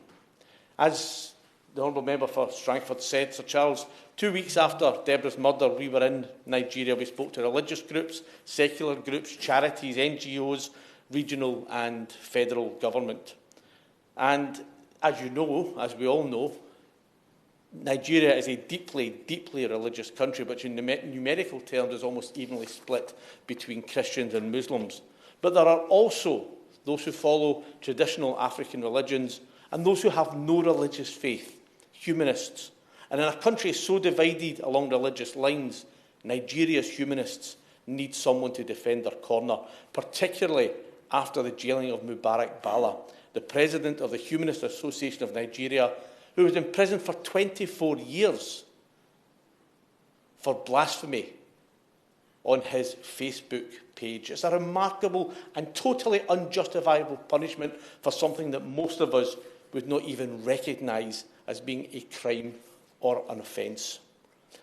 As the Honourable Member for Strangford said, Sir Charles, 2 weeks after Deborah's murder, we were in Nigeria. We spoke to religious groups, secular groups, charities, NGOs, regional and federal government. And as you know, as we all know, Nigeria is a deeply, deeply religious country, which in numerical terms is almost evenly split between Christians and Muslims. But there are also those who follow traditional African religions and those who have no religious faith, humanists. And in a country so divided along religious lines, Nigeria's humanists need someone to defend their corner, particularly after the jailing of Mubarak Bala, the president of the Humanist Association of Nigeria, who was in prison for 24 years for blasphemy on his Facebook page. It's a remarkable and totally unjustifiable punishment for something that most of us would not even recognise as being a crime or an offence.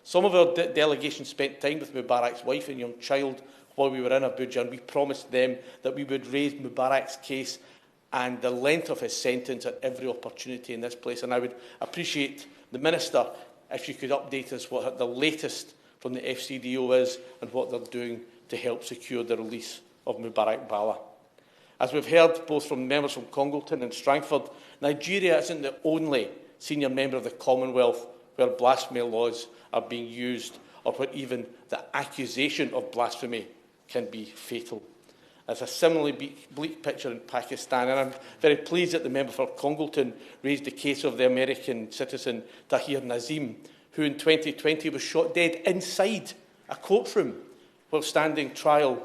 Some of our delegation spent time with Mubarak's wife and young child while we were in Abuja, and we promised them that we would raise Mubarak's case and the length of his sentence at every opportunity in this place. And I would appreciate the Minister if she could update us what the latest from the FCDO is and what they're doing to help secure the release of Mubarak Bala. As we've heard both from members from Congleton and Strangford, Nigeria isn't the only senior member of the Commonwealth where blasphemy laws are being used or where even the accusation of blasphemy can be fatal. There's a similarly bleak picture in Pakistan, and I'm very pleased that the member for Congleton raised the case of the American citizen Tahir Nazim, who in 2020 was shot dead inside a courtroom while standing trial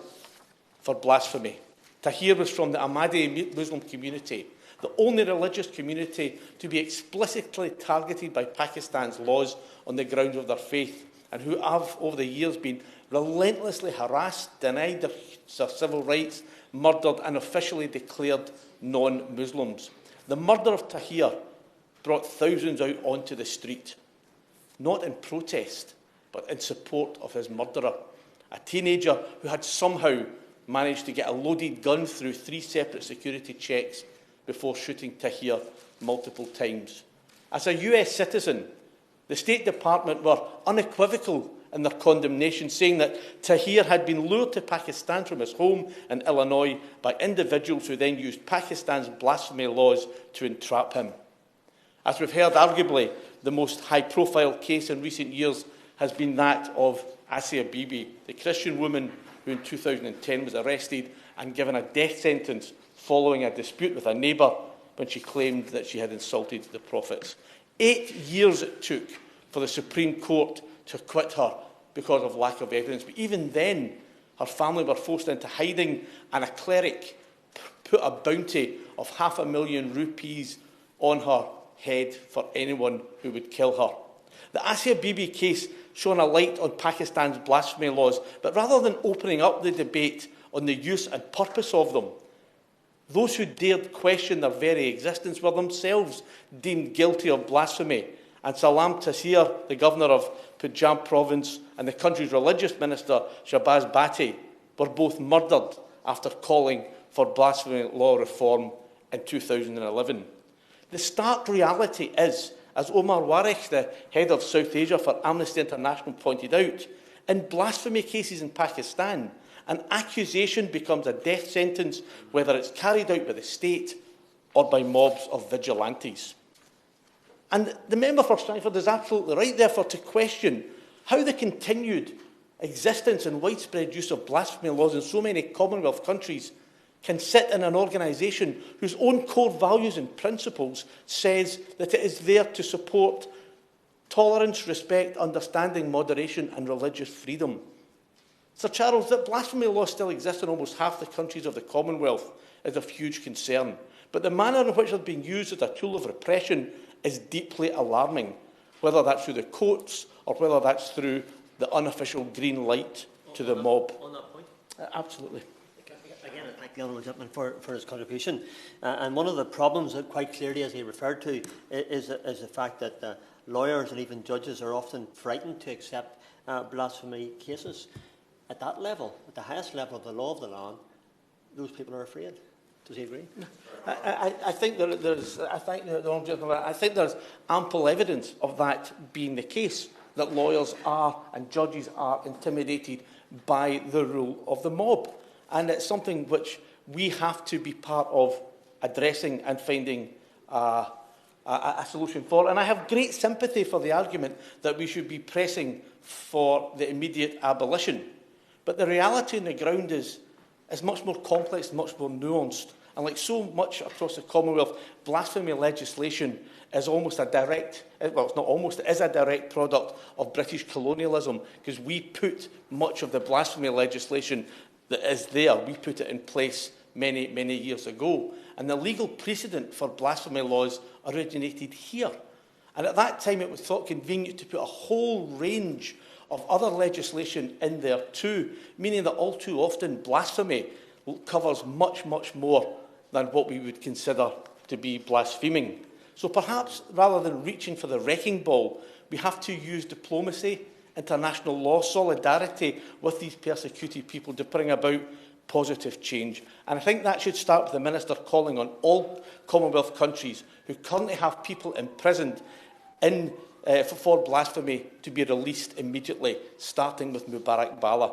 for blasphemy. Tahir was from the Ahmadi Muslim community, the only religious community to be explicitly targeted by Pakistan's laws on the grounds of their faith, and who have, over the years, been relentlessly harassed, denied their civil rights, murdered and officially declared non-Muslims. The murder of Tahir brought thousands out onto the street, not in protest, but in support of his murderer, a teenager who had somehow managed to get a loaded gun through 3 separate security checks before shooting Tahir multiple times. As a US citizen, the State Department were unequivocal in their condemnation, saying that Tahir had been lured to Pakistan from his home in Illinois by individuals who then used Pakistan's blasphemy laws to entrap him. As we've heard, arguably the most high-profile case in recent years has been that of Asia Bibi, the Christian woman who in 2010 was arrested and given a death sentence following a dispute with a neighbour when she claimed that she had insulted the prophets. 8 years it took for the Supreme Court to acquit her because of lack of evidence. But even then, her family were forced into hiding, and a cleric put a bounty of $500,000 rupees on her head for anyone who would kill her. The Asia Bibi case shone a light on Pakistan's blasphemy laws, but rather than opening up the debate on the use and purpose of them, those who dared question their very existence were themselves deemed guilty of blasphemy. And Salam Taseer, the governor of Punjab province, and the country's religious minister, Shahbaz Bhatti, were both murdered after calling for blasphemy law reform in 2011. The stark reality is, as Omar Warich, the head of South Asia for Amnesty International, pointed out, in blasphemy cases in Pakistan, an accusation becomes a death sentence, whether it's carried out by the state or by mobs of vigilantes. And the member for Stratford is absolutely right, therefore, to question how the continued existence and widespread use of blasphemy laws in so many Commonwealth countries can sit in an organisation whose own core values and principles says that it is there to support tolerance, respect, understanding, moderation and religious freedom. Sir Charles, that blasphemy laws still exist in almost half the countries of the Commonwealth is of huge concern, but the manner in which they're being used as a tool of repression is deeply alarming, whether that's through the courts or whether that's through the unofficial green light to the mob. On that point? Absolutely. Again, I thank the Honourable Gentleman for his contribution. And one of the problems that quite clearly, as he referred to, is the fact that lawyers and even judges are often frightened to accept blasphemy cases. At that level, at the highest level of the law of the land, those people are afraid. Does he agree? I think there's ample evidence of that being the case, that lawyers are and judges are intimidated by the rule of the mob. And it's something which we have to be part of addressing and finding a solution for. And I have great sympathy for the argument that we should be pressing for the immediate abolition. But the reality on the ground is much more complex, much more nuanced. And like so much across the Commonwealth, blasphemy legislation is almost a direct, well, it's not almost, it is a direct product of British colonialism, because we put much of the blasphemy legislation that is there, we put it in place many, many years ago. And the legal precedent for blasphemy laws originated here. And at that time, it was thought convenient to put a whole range of other legislation in there too, meaning that all too often blasphemy covers much, much more than what we would consider to be blaspheming. So perhaps, rather than reaching for the wrecking ball, we have to use diplomacy, international law, solidarity with these persecuted people to bring about positive change. And I think that should start with the Minister calling on all Commonwealth countries who currently have people imprisoned for blasphemy to be released immediately, starting with Mubarak Bala.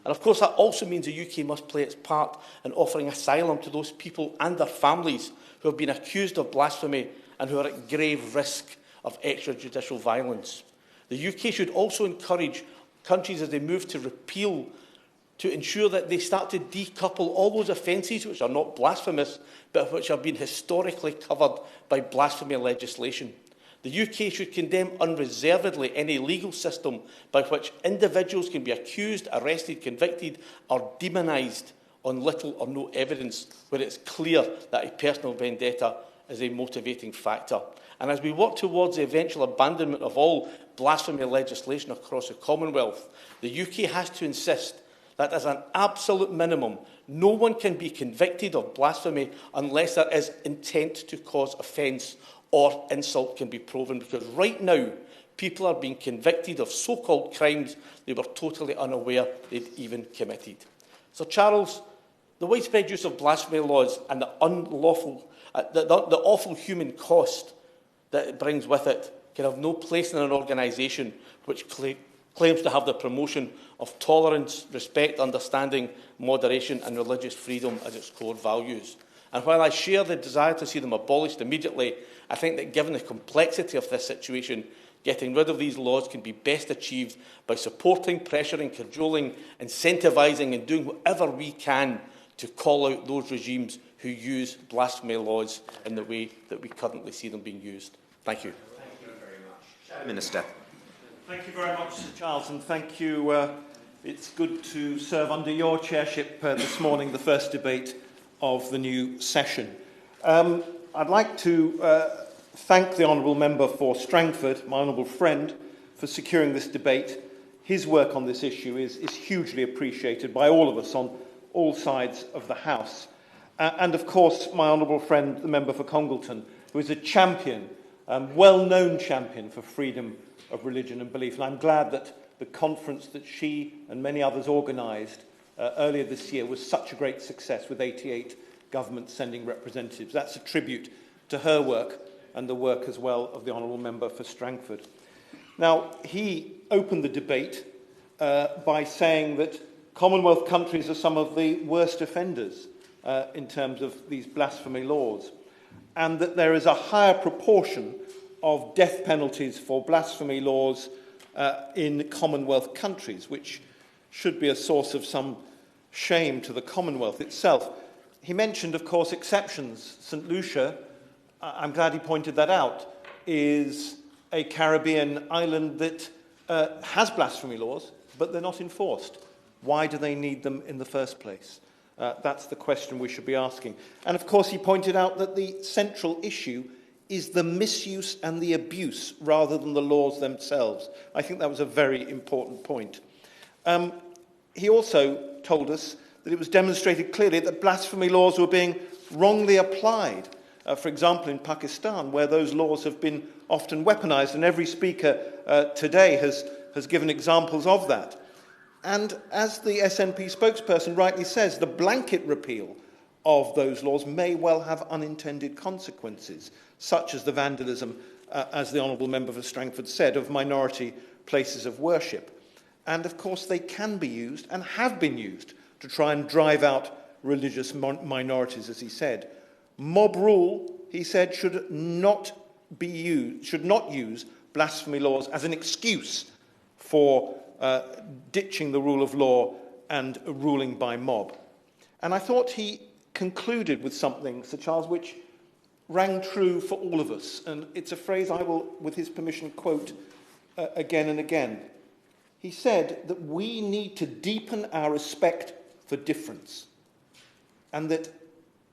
And of course, that also means the UK must play its part in offering asylum to those people and their families who have been accused of blasphemy and who are at grave risk of extrajudicial violence. The UK should also encourage countries as they move to repeal to ensure that they start to decouple all those offences which are not blasphemous but which have been historically covered by blasphemy legislation. The UK should condemn unreservedly any legal system by which individuals can be accused, arrested, convicted or demonised on little or no evidence where it's clear that a personal vendetta is a motivating factor. And as we work towards the eventual abandonment of all blasphemy legislation across the Commonwealth, the UK has to insist that as an absolute minimum, no one can be convicted of blasphemy unless there is intent to cause offence or insult can be proven, because right now people are being convicted of so-called crimes they were totally unaware they'd even committed. So Charles, The widespread use of blasphemy laws and the unlawful, the awful human cost that it brings with it can have no place in an organisation which claims to have the promotion of tolerance, respect, understanding, moderation and religious freedom as its core values. And while I share the desire to see them abolished immediately, I think that given the complexity of this situation, getting rid of these laws can be best achieved by supporting, pressuring, cajoling, incentivising and doing whatever we can to call out those regimes who use blasphemy laws in the way that we currently see them being used. Thank you. Thank you very much. Minister. Thank you very much, Sir Charles, and thank you. It's good to serve under your chairship this morning, the first debate of the new session. I'd like to thank the Honourable Member for Strangford, my honourable friend, for securing this debate. His work on this issue is hugely appreciated by all of us on all sides of the House. And of course, my honourable friend, the member for Congleton, who is a champion, well-known champion for freedom of religion and belief. And I'm glad that the conference that she and many others organised earlier this year was such a great success, with 88 governments sending representatives. That's a tribute to her work and the work as well of the honourable member for Strangford. Now, he opened the debate by saying that Commonwealth countries are some of the worst offenders in terms of these blasphemy laws, and that there is a higher proportion of death penalties for blasphemy laws in Commonwealth countries, which should be a source of some shame to the Commonwealth itself. He mentioned, of course, exceptions. St. Lucia, I'm glad he pointed that out, is a Caribbean island that has blasphemy laws, but they're not enforced. Why do they need them in the first place? That's the question we should be asking. And of course, he pointed out that the central issue is the misuse and the abuse rather than the laws themselves. I think that was a very important point. He also told us that it was demonstrated clearly that blasphemy laws were being wrongly applied. For example, in Pakistan, where those laws have been often weaponised, and every speaker today has given examples of that. And as the SNP spokesperson rightly says, the blanket repeal of those laws may well have unintended consequences, such as the vandalism, as the Honourable Member for Strangford said, of minority places of worship. And of course they can be used, and have been used, to try and drive out religious minorities, as he said. Mob rule, he said, should not use blasphemy laws as an excuse for ditching the rule of law and ruling by mob. And I thought he concluded with something, Sir Charles, which rang true for all of us. And it's a phrase I will, with his permission, quote again and again. He said that we need to deepen our respect for difference, and that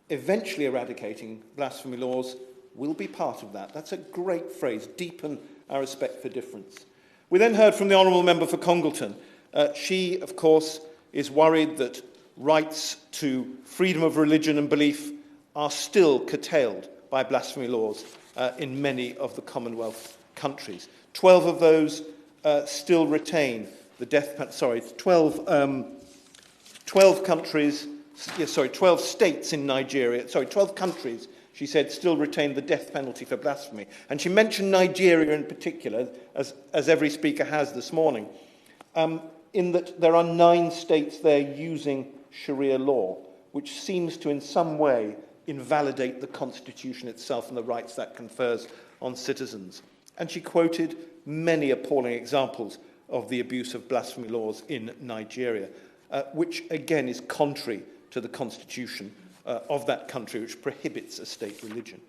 eventually eradicating blasphemy laws will be part of that. That's a great phrase, deepen our respect for difference. We then heard from the Honourable Member for Congleton. She, of course, is worried that rights to freedom of religion and belief are still curtailed by blasphemy laws in many of the Commonwealth countries. 12 of those still retain the death penalty. Sorry, 12 countries. 12 states in Nigeria. 12 countries, she said, still retain the death penalty for blasphemy. And she mentioned Nigeria in particular, as every speaker has this morning, in that there are 9 states there using Sharia law, which seems to in some way invalidate the Constitution itself and the rights that confers on citizens. And she quoted many appalling examples of the abuse of blasphemy laws in Nigeria, which again is contrary to the Constitution of that country, which prohibits a state religion.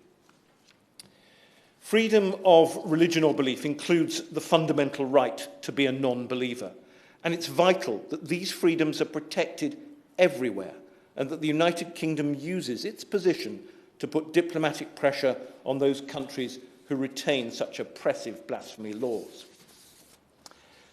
Freedom of religion or belief includes the fundamental right to be a non-believer, and it's vital that these freedoms are protected everywhere, and that the United Kingdom uses its position to put diplomatic pressure on those countries who retain such oppressive blasphemy laws.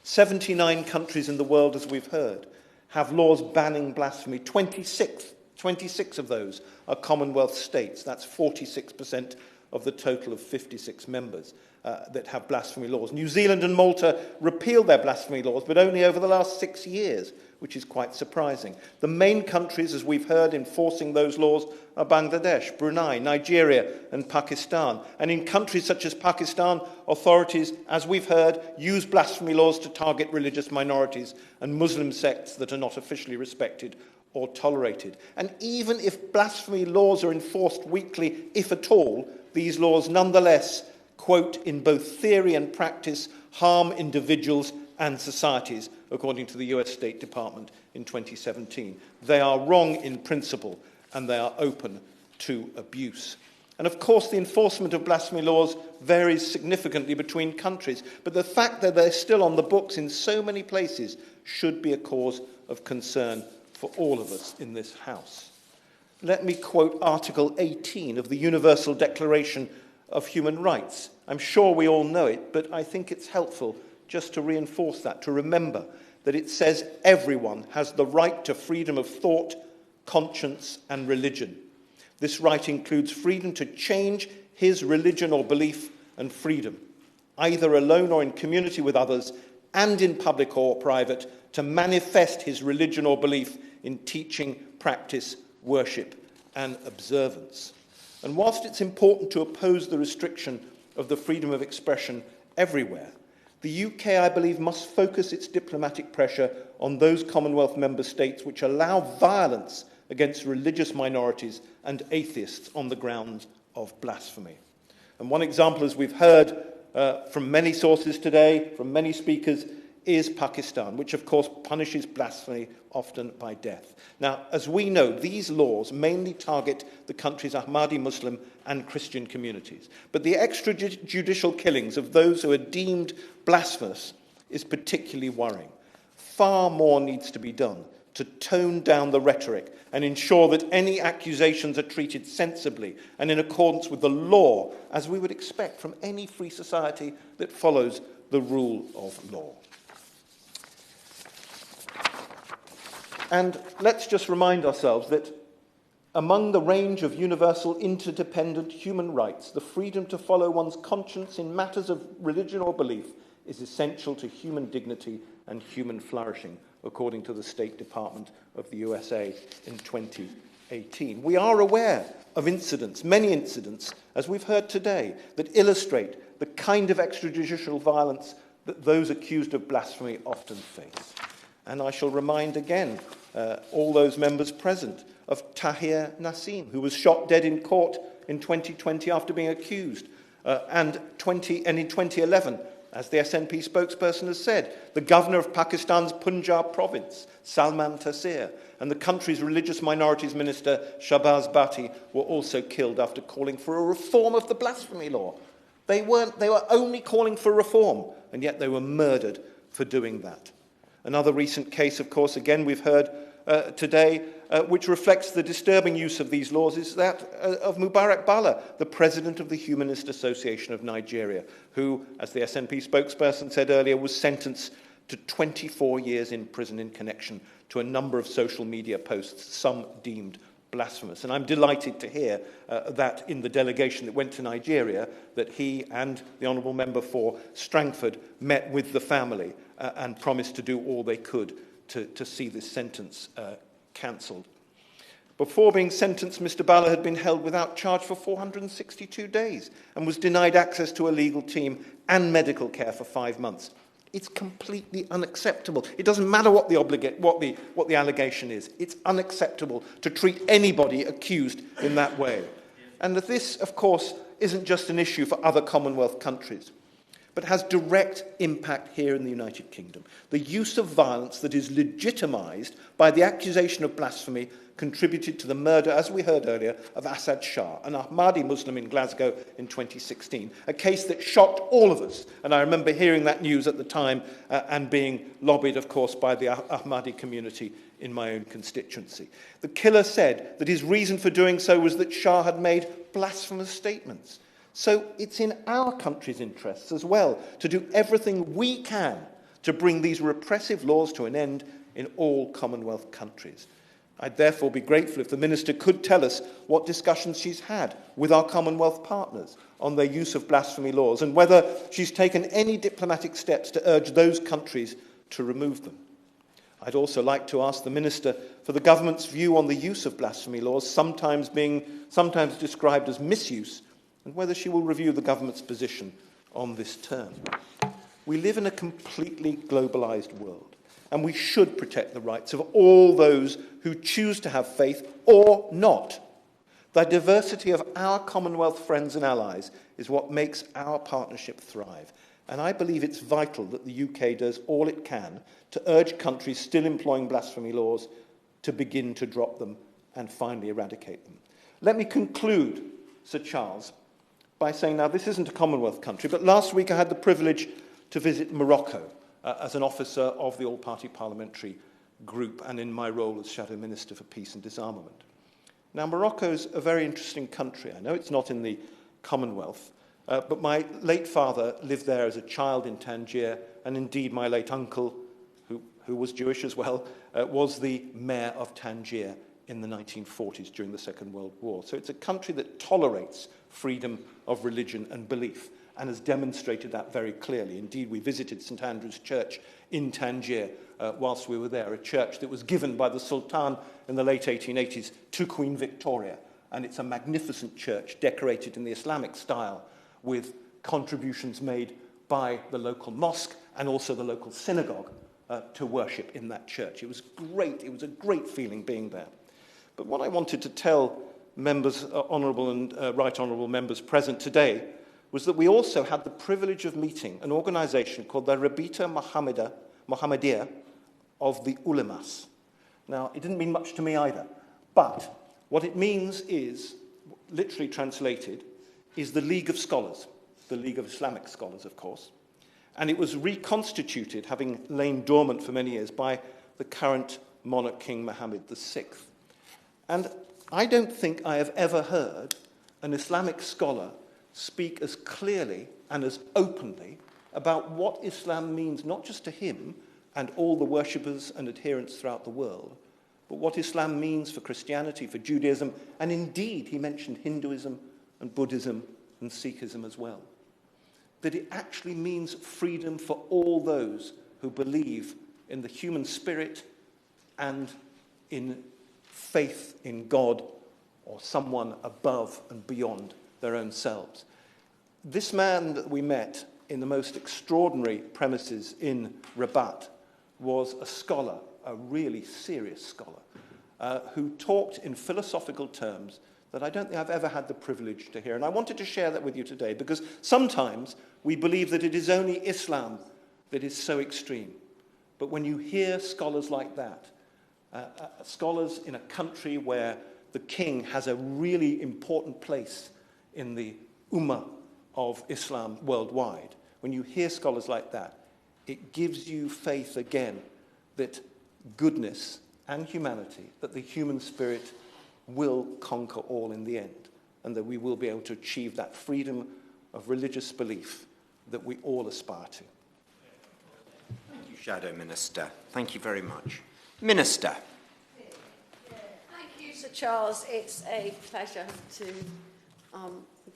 79 countries in the world, as we've heard, have laws banning blasphemy. 26 of those are Commonwealth states. That's 46% of the total of 56 members that have blasphemy laws. New Zealand and Malta repealed their blasphemy laws, but only over the last 6 years, which is quite surprising. The main countries, as we've heard, enforcing those laws are Bangladesh, Brunei, Nigeria and Pakistan. And in countries such as Pakistan, authorities, as we've heard, use blasphemy laws to target religious minorities and Muslim sects that are not officially respected or tolerated. And even if blasphemy laws are enforced weakly, if at all, these laws nonetheless, quote, in both theory and practice, harm individuals and societies, according to the US State Department in 2017. They are wrong in principle, and they are open to abuse. And of course, the enforcement of blasphemy laws varies significantly between countries, but the fact that they're still on the books in so many places should be a cause of concern for all of us in this House. Let me quote Article 18 of the Universal Declaration of Human Rights. I'm sure we all know it, but I think it's helpful just to reinforce that, to remember that it says everyone has the right to freedom of thought, conscience and religion. This right includes freedom to change his religion or belief and freedom, either alone or in community with others, and in public or private, to manifest his religion or belief in teaching, practice, worship and observance. And whilst it's important to oppose the restriction of the freedom of expression everywhere, the UK, I believe, must focus its diplomatic pressure on those Commonwealth member states which allow violence against religious minorities and atheists on the grounds of blasphemy. And one example, as we've heard from many sources today, from many speakers, is Pakistan, which of course punishes blasphemy often by death. Now, as we know, these laws mainly target the country's Ahmadi Muslim and Christian communities. But the extrajudicial killings of those who are deemed blasphemous is particularly worrying. Far more needs to be done to tone down the rhetoric and ensure that any accusations are treated sensibly and in accordance with the law, as we would expect from any free society that follows the rule of law. And let's just remind ourselves that among the range of universal interdependent human rights, the freedom to follow one's conscience in matters of religion or belief is essential to human dignity and human flourishing, according to the State Department of the USA in 2018. We are aware of incidents, many incidents, as we've heard today, that illustrate the kind of extrajudicial violence that those accused of blasphemy often face. And I shall remind again all those members present of Tahir Nassim, who was shot dead in court in 2020 after being accused. And in 2011, as the SNP spokesperson has said, the governor of Pakistan's Punjab province, Salman Taseer, and the country's religious minorities minister, Shahbaz Bhatti, were also killed after calling for a reform of the blasphemy law. They were only calling for reform, and yet they were murdered for doing that. Another recent case, of course, again we've heard today, which reflects the disturbing use of these laws, is that of Mubarak Bala, the president of the Humanist Association of Nigeria, who, as the SNP spokesperson said earlier, was sentenced to 24 years in prison in connection to a number of social media posts, some deemed blasphemous. And I'm delighted to hear that in the delegation that went to Nigeria, that he and the Honourable Member for Strangford met with the family and promised to do all they could to see this sentence cancelled. Before being sentenced, Mr. Bala had been held without charge for 462 days and was denied access to a legal team and medical care for 5 months. It's completely unacceptable. It doesn't matter what the allegation is. It's unacceptable to treat anybody accused in that way. And this, of course, isn't just an issue for other Commonwealth countries, but has direct impact here in the United Kingdom. The use of violence that is legitimised by the accusation of blasphemy contributed to the murder, as we heard earlier, of Asad Shah, an Ahmadi Muslim in Glasgow in 2016, a case that shocked all of us. And I remember hearing that news at the time and being lobbied, of course, by the Ahmadi community in my own constituency. The killer said that his reason for doing so was that Shah had made blasphemous statements. So it's in our country's interests as well to do everything we can to bring these repressive laws to an end in all Commonwealth countries. I'd therefore be grateful if the Minister could tell us what discussions she's had with our Commonwealth partners on their use of blasphemy laws and whether she's taken any diplomatic steps to urge those countries to remove them. I'd also like to ask the Minister for the government's view on the use of blasphemy laws, sometimes described as misuse, and whether she will review the government's position on this term. We live in a completely globalised world, and we should protect the rights of all those who choose to have faith or not. The diversity of our Commonwealth friends and allies is what makes our partnership thrive. And I believe it's vital that the UK does all it can to urge countries still employing blasphemy laws to begin to drop them and finally eradicate them. Let me conclude, Sir Charles, by saying, now this isn't a Commonwealth country, but last week I had the privilege to visit Morocco as an officer of the All-Party Parliamentary Group and in my role as Shadow Minister for Peace and Disarmament. Now, Morocco's a very interesting country. I know it's not in the Commonwealth, but my late father lived there as a child in Tangier, and indeed my late uncle, who was Jewish as well, was the mayor of Tangier in the 1940s during the Second World War. So it's a country that tolerates freedom of religion and belief and has demonstrated that very clearly. Indeed, we visited St Andrew's Church in Tangier whilst we were there, a church that was given by the Sultan in the late 1880s to Queen Victoria. And it's a magnificent church decorated in the Islamic style with contributions made by the local mosque and also the local synagogue to worship in that church. It was great. It was a great feeling being there. But what I wanted to tell members, honourable and right honourable members present today, was that we also had the privilege of meeting an organisation called the Rabita Mohammadiyya of the Ulemas. Now, it didn't mean much to me either, but what it means is, literally translated, is the League of Scholars, the League of Islamic Scholars, of course. And it was reconstituted, having lain dormant for many years, by the current monarch, King Mohammed VI. And I don't think I have ever heard an Islamic scholar speak as clearly and as openly about what Islam means, not just to him and all the worshippers and adherents throughout the world, but what Islam means for Christianity, for Judaism, and indeed, he mentioned Hinduism and Buddhism and Sikhism as well. That it actually means freedom for all those who believe in the human spirit and in faith in God or someone above and beyond their own selves. This man that we met in the most extraordinary premises in Rabat was a scholar, a really serious scholar, who talked in philosophical terms that I don't think I've ever had the privilege to hear. And I wanted to share that with you today because sometimes we believe that it is only Islam that is so extreme. But when you hear scholars like that, scholars in a country where the king has a really important place in the ummah of Islam worldwide, when you hear scholars like that, it gives you faith again that goodness and humanity, that the human spirit will conquer all in the end, and that we will be able to achieve that freedom of religious belief that we all aspire to. Thank you, Shadow Minister. Thank you very much. Minister. Thank you, Sir Charles. It's a pleasure to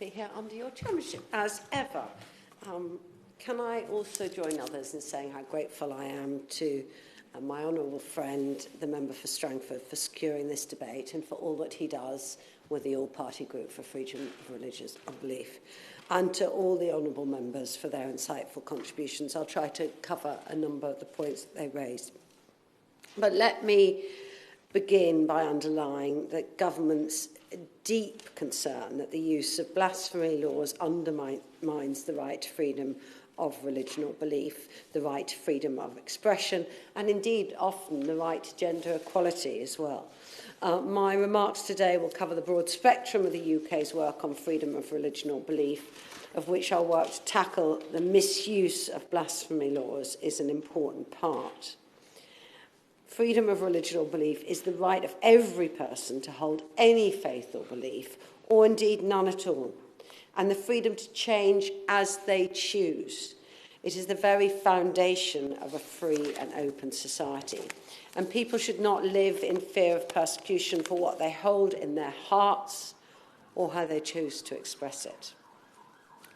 be here under your chairmanship, as ever. Can I also join others in saying how grateful I am to my honourable friend, the member for Strangford, for securing this debate and for all that he does with the All-Party Group for Freedom of Religious Belief, and to all the honourable members for their insightful contributions. I'll try to cover a number of the points that they raised. But let me begin by underlining that government's deep concern that the use of blasphemy laws undermines the right to freedom of religion or belief, the right to freedom of expression, and indeed often the right to gender equality as well. My remarks today will cover the broad spectrum of the UK's work on freedom of religion or belief, of which our work to tackle the misuse of blasphemy laws is an important part. Freedom of religion or belief is the right of every person to hold any faith or belief, or indeed none at all, and the freedom to change as they choose. It is the very foundation of a free and open society. And people should not live in fear of persecution for what they hold in their hearts or how they choose to express it.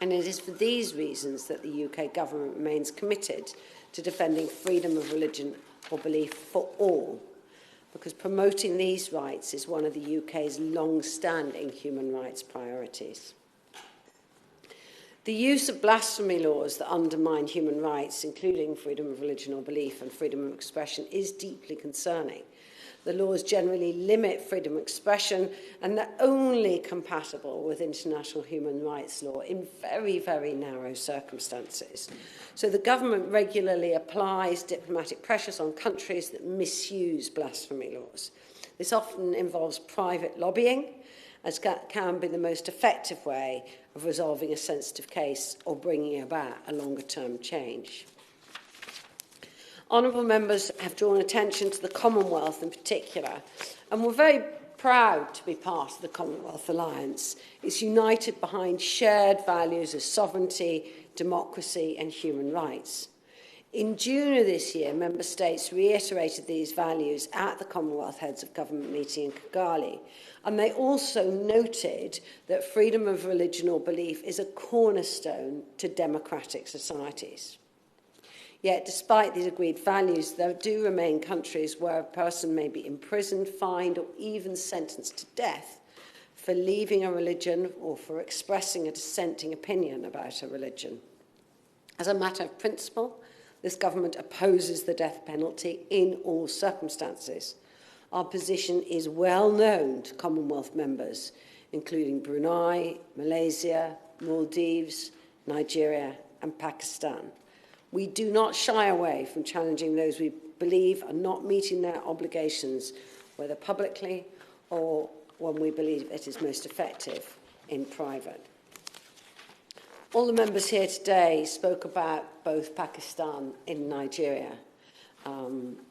And it is for these reasons that the UK government remains committed to defending freedom of religion or belief for all, because promoting these rights is one of the UK's long-standing human rights priorities. The use of blasphemy laws that undermine human rights, including freedom of religion or belief and freedom of expression, is deeply concerning. The laws generally limit freedom of expression, and they're only compatible with international human rights law in very, very narrow circumstances. So the government regularly applies diplomatic pressures on countries that misuse blasphemy laws. This often involves private lobbying, as can be the most effective way of resolving a sensitive case or bringing about a longer-term change. Honourable members have drawn attention to the Commonwealth in particular, and we're very proud to be part of the Commonwealth Alliance. It's united behind shared values of sovereignty, democracy and human rights. In June of this year, Member States reiterated these values at the Commonwealth Heads of Government meeting in Kigali, and they also noted that freedom of religion or belief is a cornerstone to democratic societies. Yet, despite these agreed values, there do remain countries where a person may be imprisoned, fined, or even sentenced to death for leaving a religion or for expressing a dissenting opinion about a religion. As a matter of principle, this government opposes the death penalty in all circumstances. Our position is well known to Commonwealth members, including Brunei, Malaysia, Maldives, Nigeria, and Pakistan. We do not shy away from challenging those we believe are not meeting their obligations, whether publicly or when we believe it is most effective in private. All the members here today spoke about both Pakistan and Nigeria.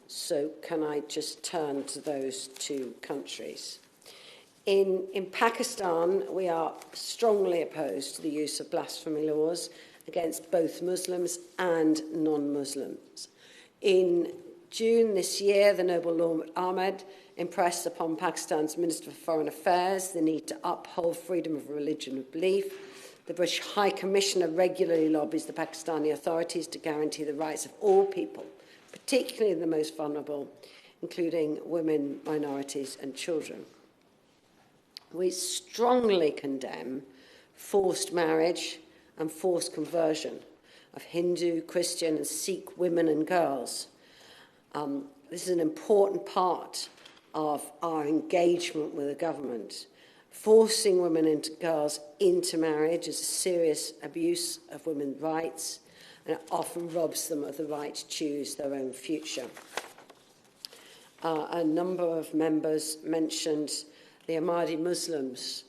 So can I just turn to those two countries? In Pakistan, we are strongly opposed to the use of blasphemy laws against both Muslims and non-Muslims. In June this year, the Noble Lord Ahmed impressed upon Pakistan's Minister for Foreign Affairs the need to uphold freedom of religion and belief. The British High Commissioner regularly lobbies the Pakistani authorities to guarantee the rights of all people, particularly the most vulnerable, including women, minorities and children. We strongly condemn forced marriage and forced conversion of Hindu, Christian and Sikh women and girls. This is an important part of our engagement with the government. Forcing women and girls into marriage is a serious abuse of women's rights, and it often robs them of the right to choose their own future. A number of members mentioned the Ahmadi Muslims.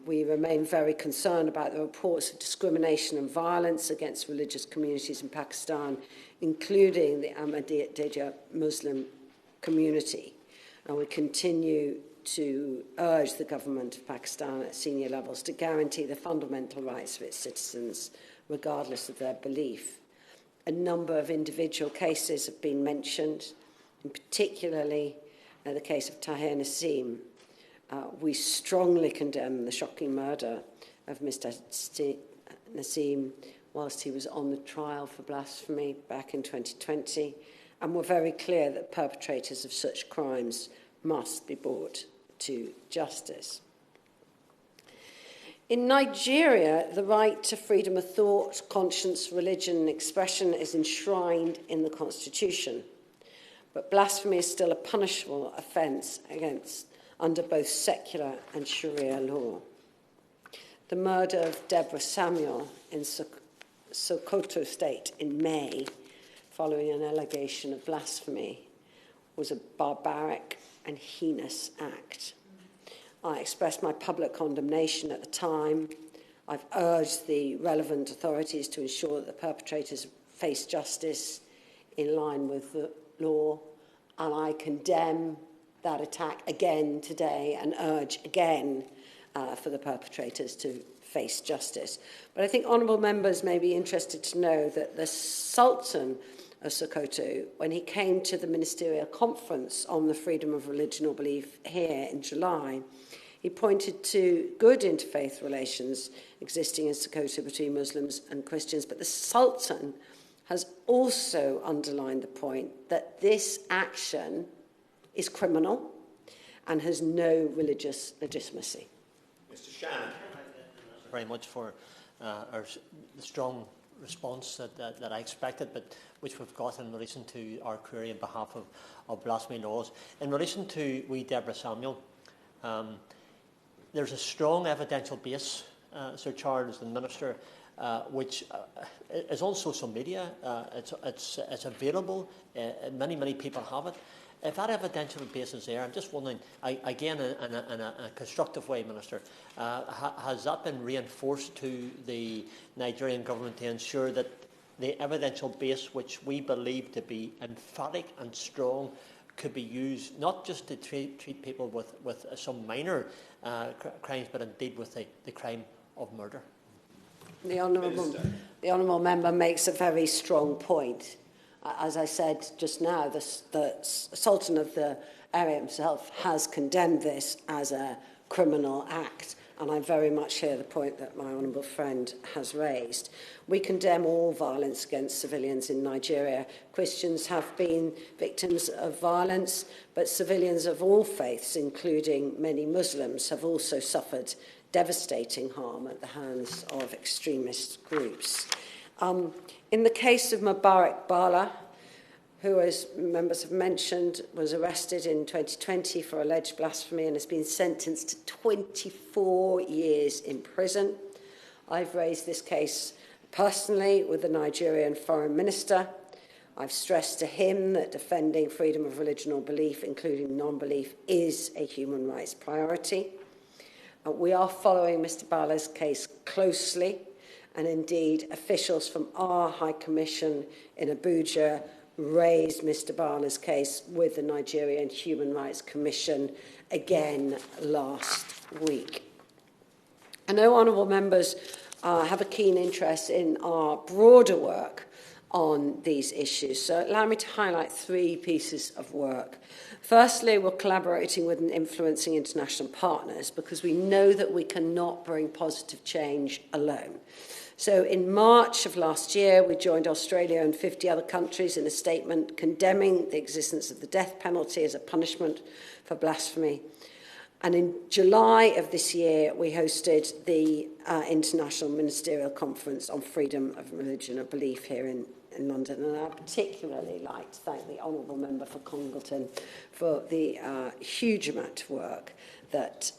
We remain very concerned about the reports of discrimination and violence against religious communities in Pakistan, including the Ahmadiyya Muslim community. And we continue to urge the government of Pakistan at senior levels to guarantee the fundamental rights of its citizens, regardless of their belief. A number of individual cases have been mentioned, and particularly the case of Tahir Nassim. We strongly condemn the shocking murder of Mr. Nassim whilst he was on the trial for blasphemy back in 2020, and we're very clear that perpetrators of such crimes must be brought to justice. In Nigeria, the right to freedom of thought, conscience, religion and expression is enshrined in the Constitution, but blasphemy is still a punishable offence under both secular and Sharia law. The murder of Deborah Samuel in Sokoto State in May, following an allegation of blasphemy, was a barbaric and heinous act. I expressed my public condemnation at the time. I've urged the relevant authorities to ensure that the perpetrators face justice in line with the law, and I condemn that attack again today and urge again for the perpetrators to face justice. But I think honourable members may be interested to know that the Sultan of Sokoto, when he came to the ministerial conference on the freedom of religion or belief here in July, he pointed to good interfaith relations existing in Sokoto between Muslims and Christians, but the Sultan has also underlined the point that this action is criminal and has no religious legitimacy. Mr. Shannon. Very much for the strong response that I expected, but which we've got in relation to our query on behalf of blasphemy laws. In relation to Deborah Samuel, there's a strong evidential base, Sir Charles, the Minister, which is on social media. It's available. Many people have it. If that evidential base is there, I'm just wondering, again, in a constructive way, Minister, has that been reinforced to the Nigerian government to ensure that the evidential base, which we believe to be emphatic and strong, could be used not just to treat people with some minor crimes, but indeed with the crime of murder? The honourable member makes a very strong point. As I said just now, the Sultan of the area himself has condemned this as a criminal act, and I very much hear the point that my honourable friend has raised. We condemn all violence against civilians in Nigeria. Christians have been victims of violence, but civilians of all faiths, including many Muslims, have also suffered devastating harm at the hands of extremist groups. In the case of Mubarak Bala, who, as members have mentioned, was arrested in 2020 for alleged blasphemy and has been sentenced to 24 years in prison, I've raised this case personally with the Nigerian Foreign Minister. I've stressed to him that defending freedom of religion or belief, including non-belief, is a human rights priority. We are following Mr. Bala's case closely, and indeed officials from our High Commission in Abuja raised Mr. Bala's case with the Nigerian Human Rights Commission again last week. I know honourable members have a keen interest in our broader work on these issues, so allow me to highlight 3 pieces of work. Firstly, we're collaborating with and influencing international partners because we know that we cannot bring positive change alone. So in March of last year, we joined Australia and 50 other countries in a statement condemning the existence of the death penalty as a punishment for blasphemy. And in July of this year, we hosted the International Ministerial Conference on Freedom of Religion or Belief here in London. And I'd particularly like to thank the Honourable Member for Congleton for the huge amount of work that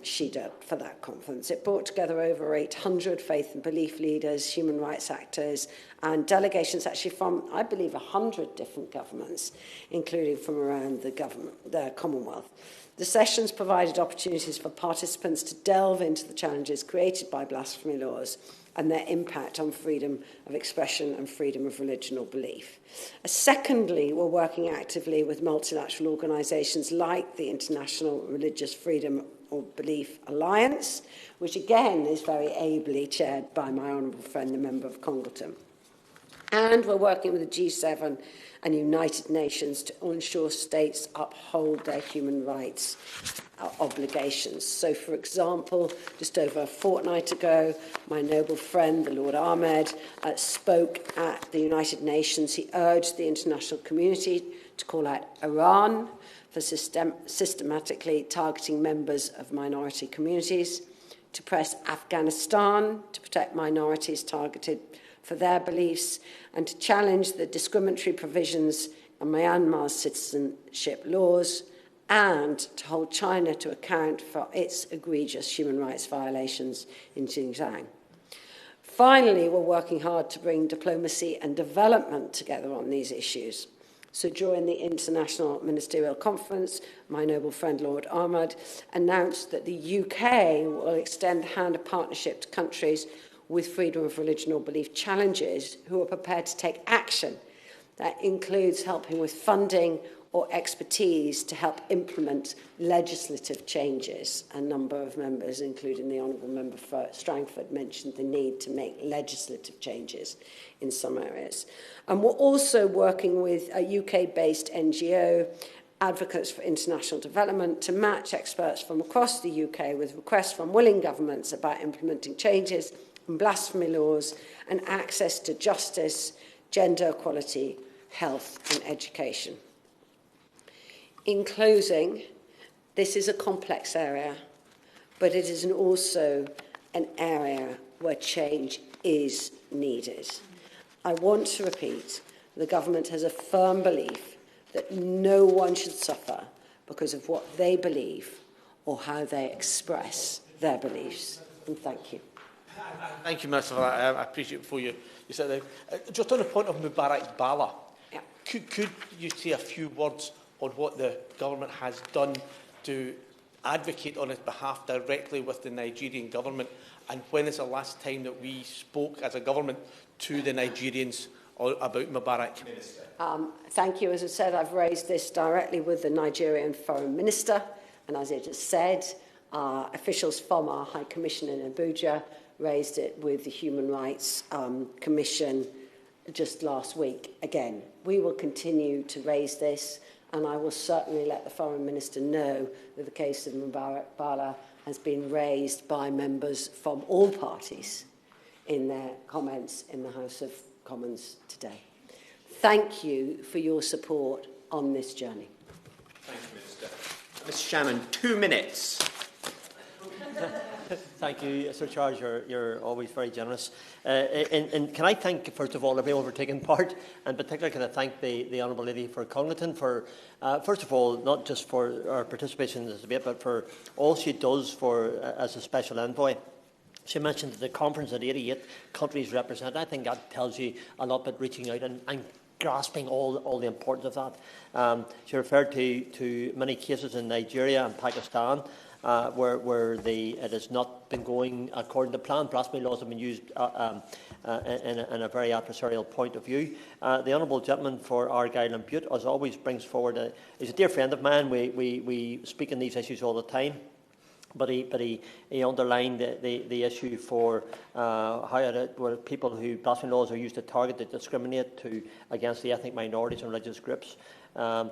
she did for that conference. It brought together over 800 faith and belief leaders, human rights actors, and delegations actually from, I believe, 100 different governments, including from around the Commonwealth. The sessions provided opportunities for participants to delve into the challenges created by blasphemy laws and their impact on freedom of expression and freedom of religion or belief. Secondly, we're working actively with multilateral organisations like the International Religious Freedom or Belief Alliance, which again is very ably chaired by my honourable friend, the member of Congleton. And we're working with the G7 and United Nations to ensure states uphold their human rights obligations. So, for example, just over a fortnight ago, my noble friend, the Lord Ahmed, spoke at the United Nations. He urged the international community to call out Iran for systematically targeting members of minority communities, to press Afghanistan to protect minorities targeted for their beliefs, and to challenge the discriminatory provisions of Myanmar's citizenship laws, and to hold China to account for its egregious human rights violations in Xinjiang. Finally, we're working hard to bring diplomacy and development together on these issues. So during the International Ministerial Conference, my noble friend Lord Ahmed announced that the UK will extend the hand of partnership to countries with freedom of religion or belief challenges who are prepared to take action. That includes helping with funding or expertise to help implement legislative changes. A number of members, including the Honourable Member for Strangford, mentioned the need to make legislative changes in some areas. And we're also working with a UK-based NGO, Advocates for International Development, to match experts from across the UK with requests from willing governments about implementing changes in blasphemy laws and access to justice, gender equality, health and education. In closing, this is a complex area, but it is also an area where change is needed. I want to repeat, the government has a firm belief that no one should suffer because of what they believe or how they express their beliefs. And thank you. Thank you, Minister, for that. I appreciate it before you sit there. Just on the point of Mubarak Bala, Yeah. could you say a few words on what the government has done to advocate on his behalf directly with the Nigerian government, and when is the last time that we spoke as a government to the Nigerians about Mubarak? Thank you. As I said, I've raised this directly with the Nigerian Foreign Minister, and as I just said, officials from our High Commission in Abuja raised it with the Human Rights Commission just last week. Again, we will continue to raise this, and I will certainly let the Foreign Minister know that the case of Mubarak Bala has been raised by members from all parties in their comments in the House of Commons today. Thank you for your support on this journey. Thank you, Minister. Ms Shannon, 2 minutes. Thank you, Sir Charles. You're always very generous. And can I thank, first of all, everyone for taking part, and particularly can I thank the Honourable Lady for Congleton for, first of all, not just for our participation in this debate, but for all she does for as a special envoy. She mentioned the conference that 88 countries represent. I think that tells you a lot about reaching out and grasping all the importance of that. She referred to many cases in Nigeria and Pakistan where it has not been going according to plan. Blasphemy laws have been used in a very adversarial point of view. The Honourable Gentleman for Argyll and Bute, as always, brings forward he's a dear friend of mine. We speak on these issues all the time. But he underlined the issue for where people who blasphemy laws are used to target, to discriminate against the ethnic minorities and religious groups, and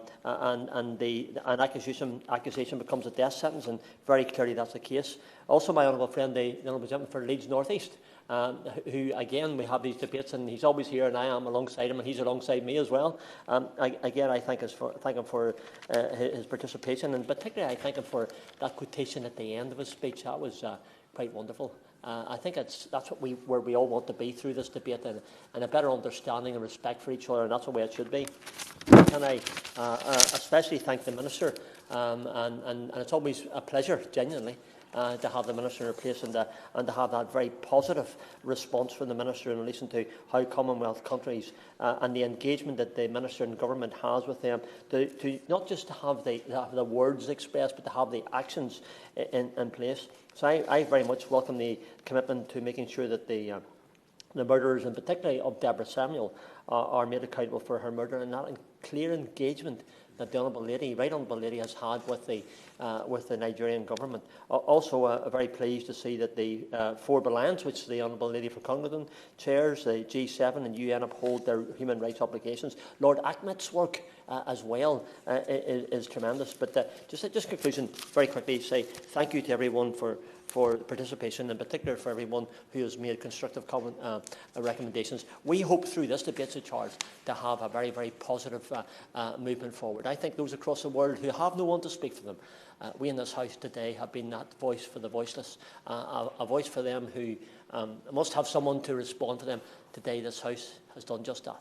an accusation becomes a death sentence, and very clearly that's the case. Also, my honourable friend, the Honourable Gentleman for Leeds North East, who again we have these debates, and he's always here, and I am alongside him, and he's alongside me as well. Again, I thank him for his participation, and particularly I thank him for that quotation at the end of his speech. That was quite wonderful. I think that's where we all want to be through this debate, and a better understanding and respect for each other, and that's the way it should be. Can I especially thank the Minister, and it's always a pleasure, genuinely, to have the Minister in her place, and to have that very positive response from the Minister in relation to how Commonwealth countries and the engagement that the Minister and Government has with them, to not just to have the words expressed, but to have the actions in place. So I very much welcome the commitment to making sure that the murderers, and particularly of Deborah Samuel, are made accountable for her murder, and that clear engagement that the Right Honourable Lady has had with the Nigerian Government. Also, very pleased to see that the Forbes Alliance, which the Honourable Lady for Congleton chairs, the G7 and UN uphold their human rights obligations. Lord Achmet's work as well is tremendous. But just conclusion, very quickly, say thank you to everyone for participation, in particular for everyone who has made constructive recommendations. We hope through this debate, Sir Charles, to have a very, very positive movement forward. I think those across the world who have no one to speak for them, we in this House today have been that voice for the voiceless, a voice for them who must have someone to respond to them. Today this House has done just that.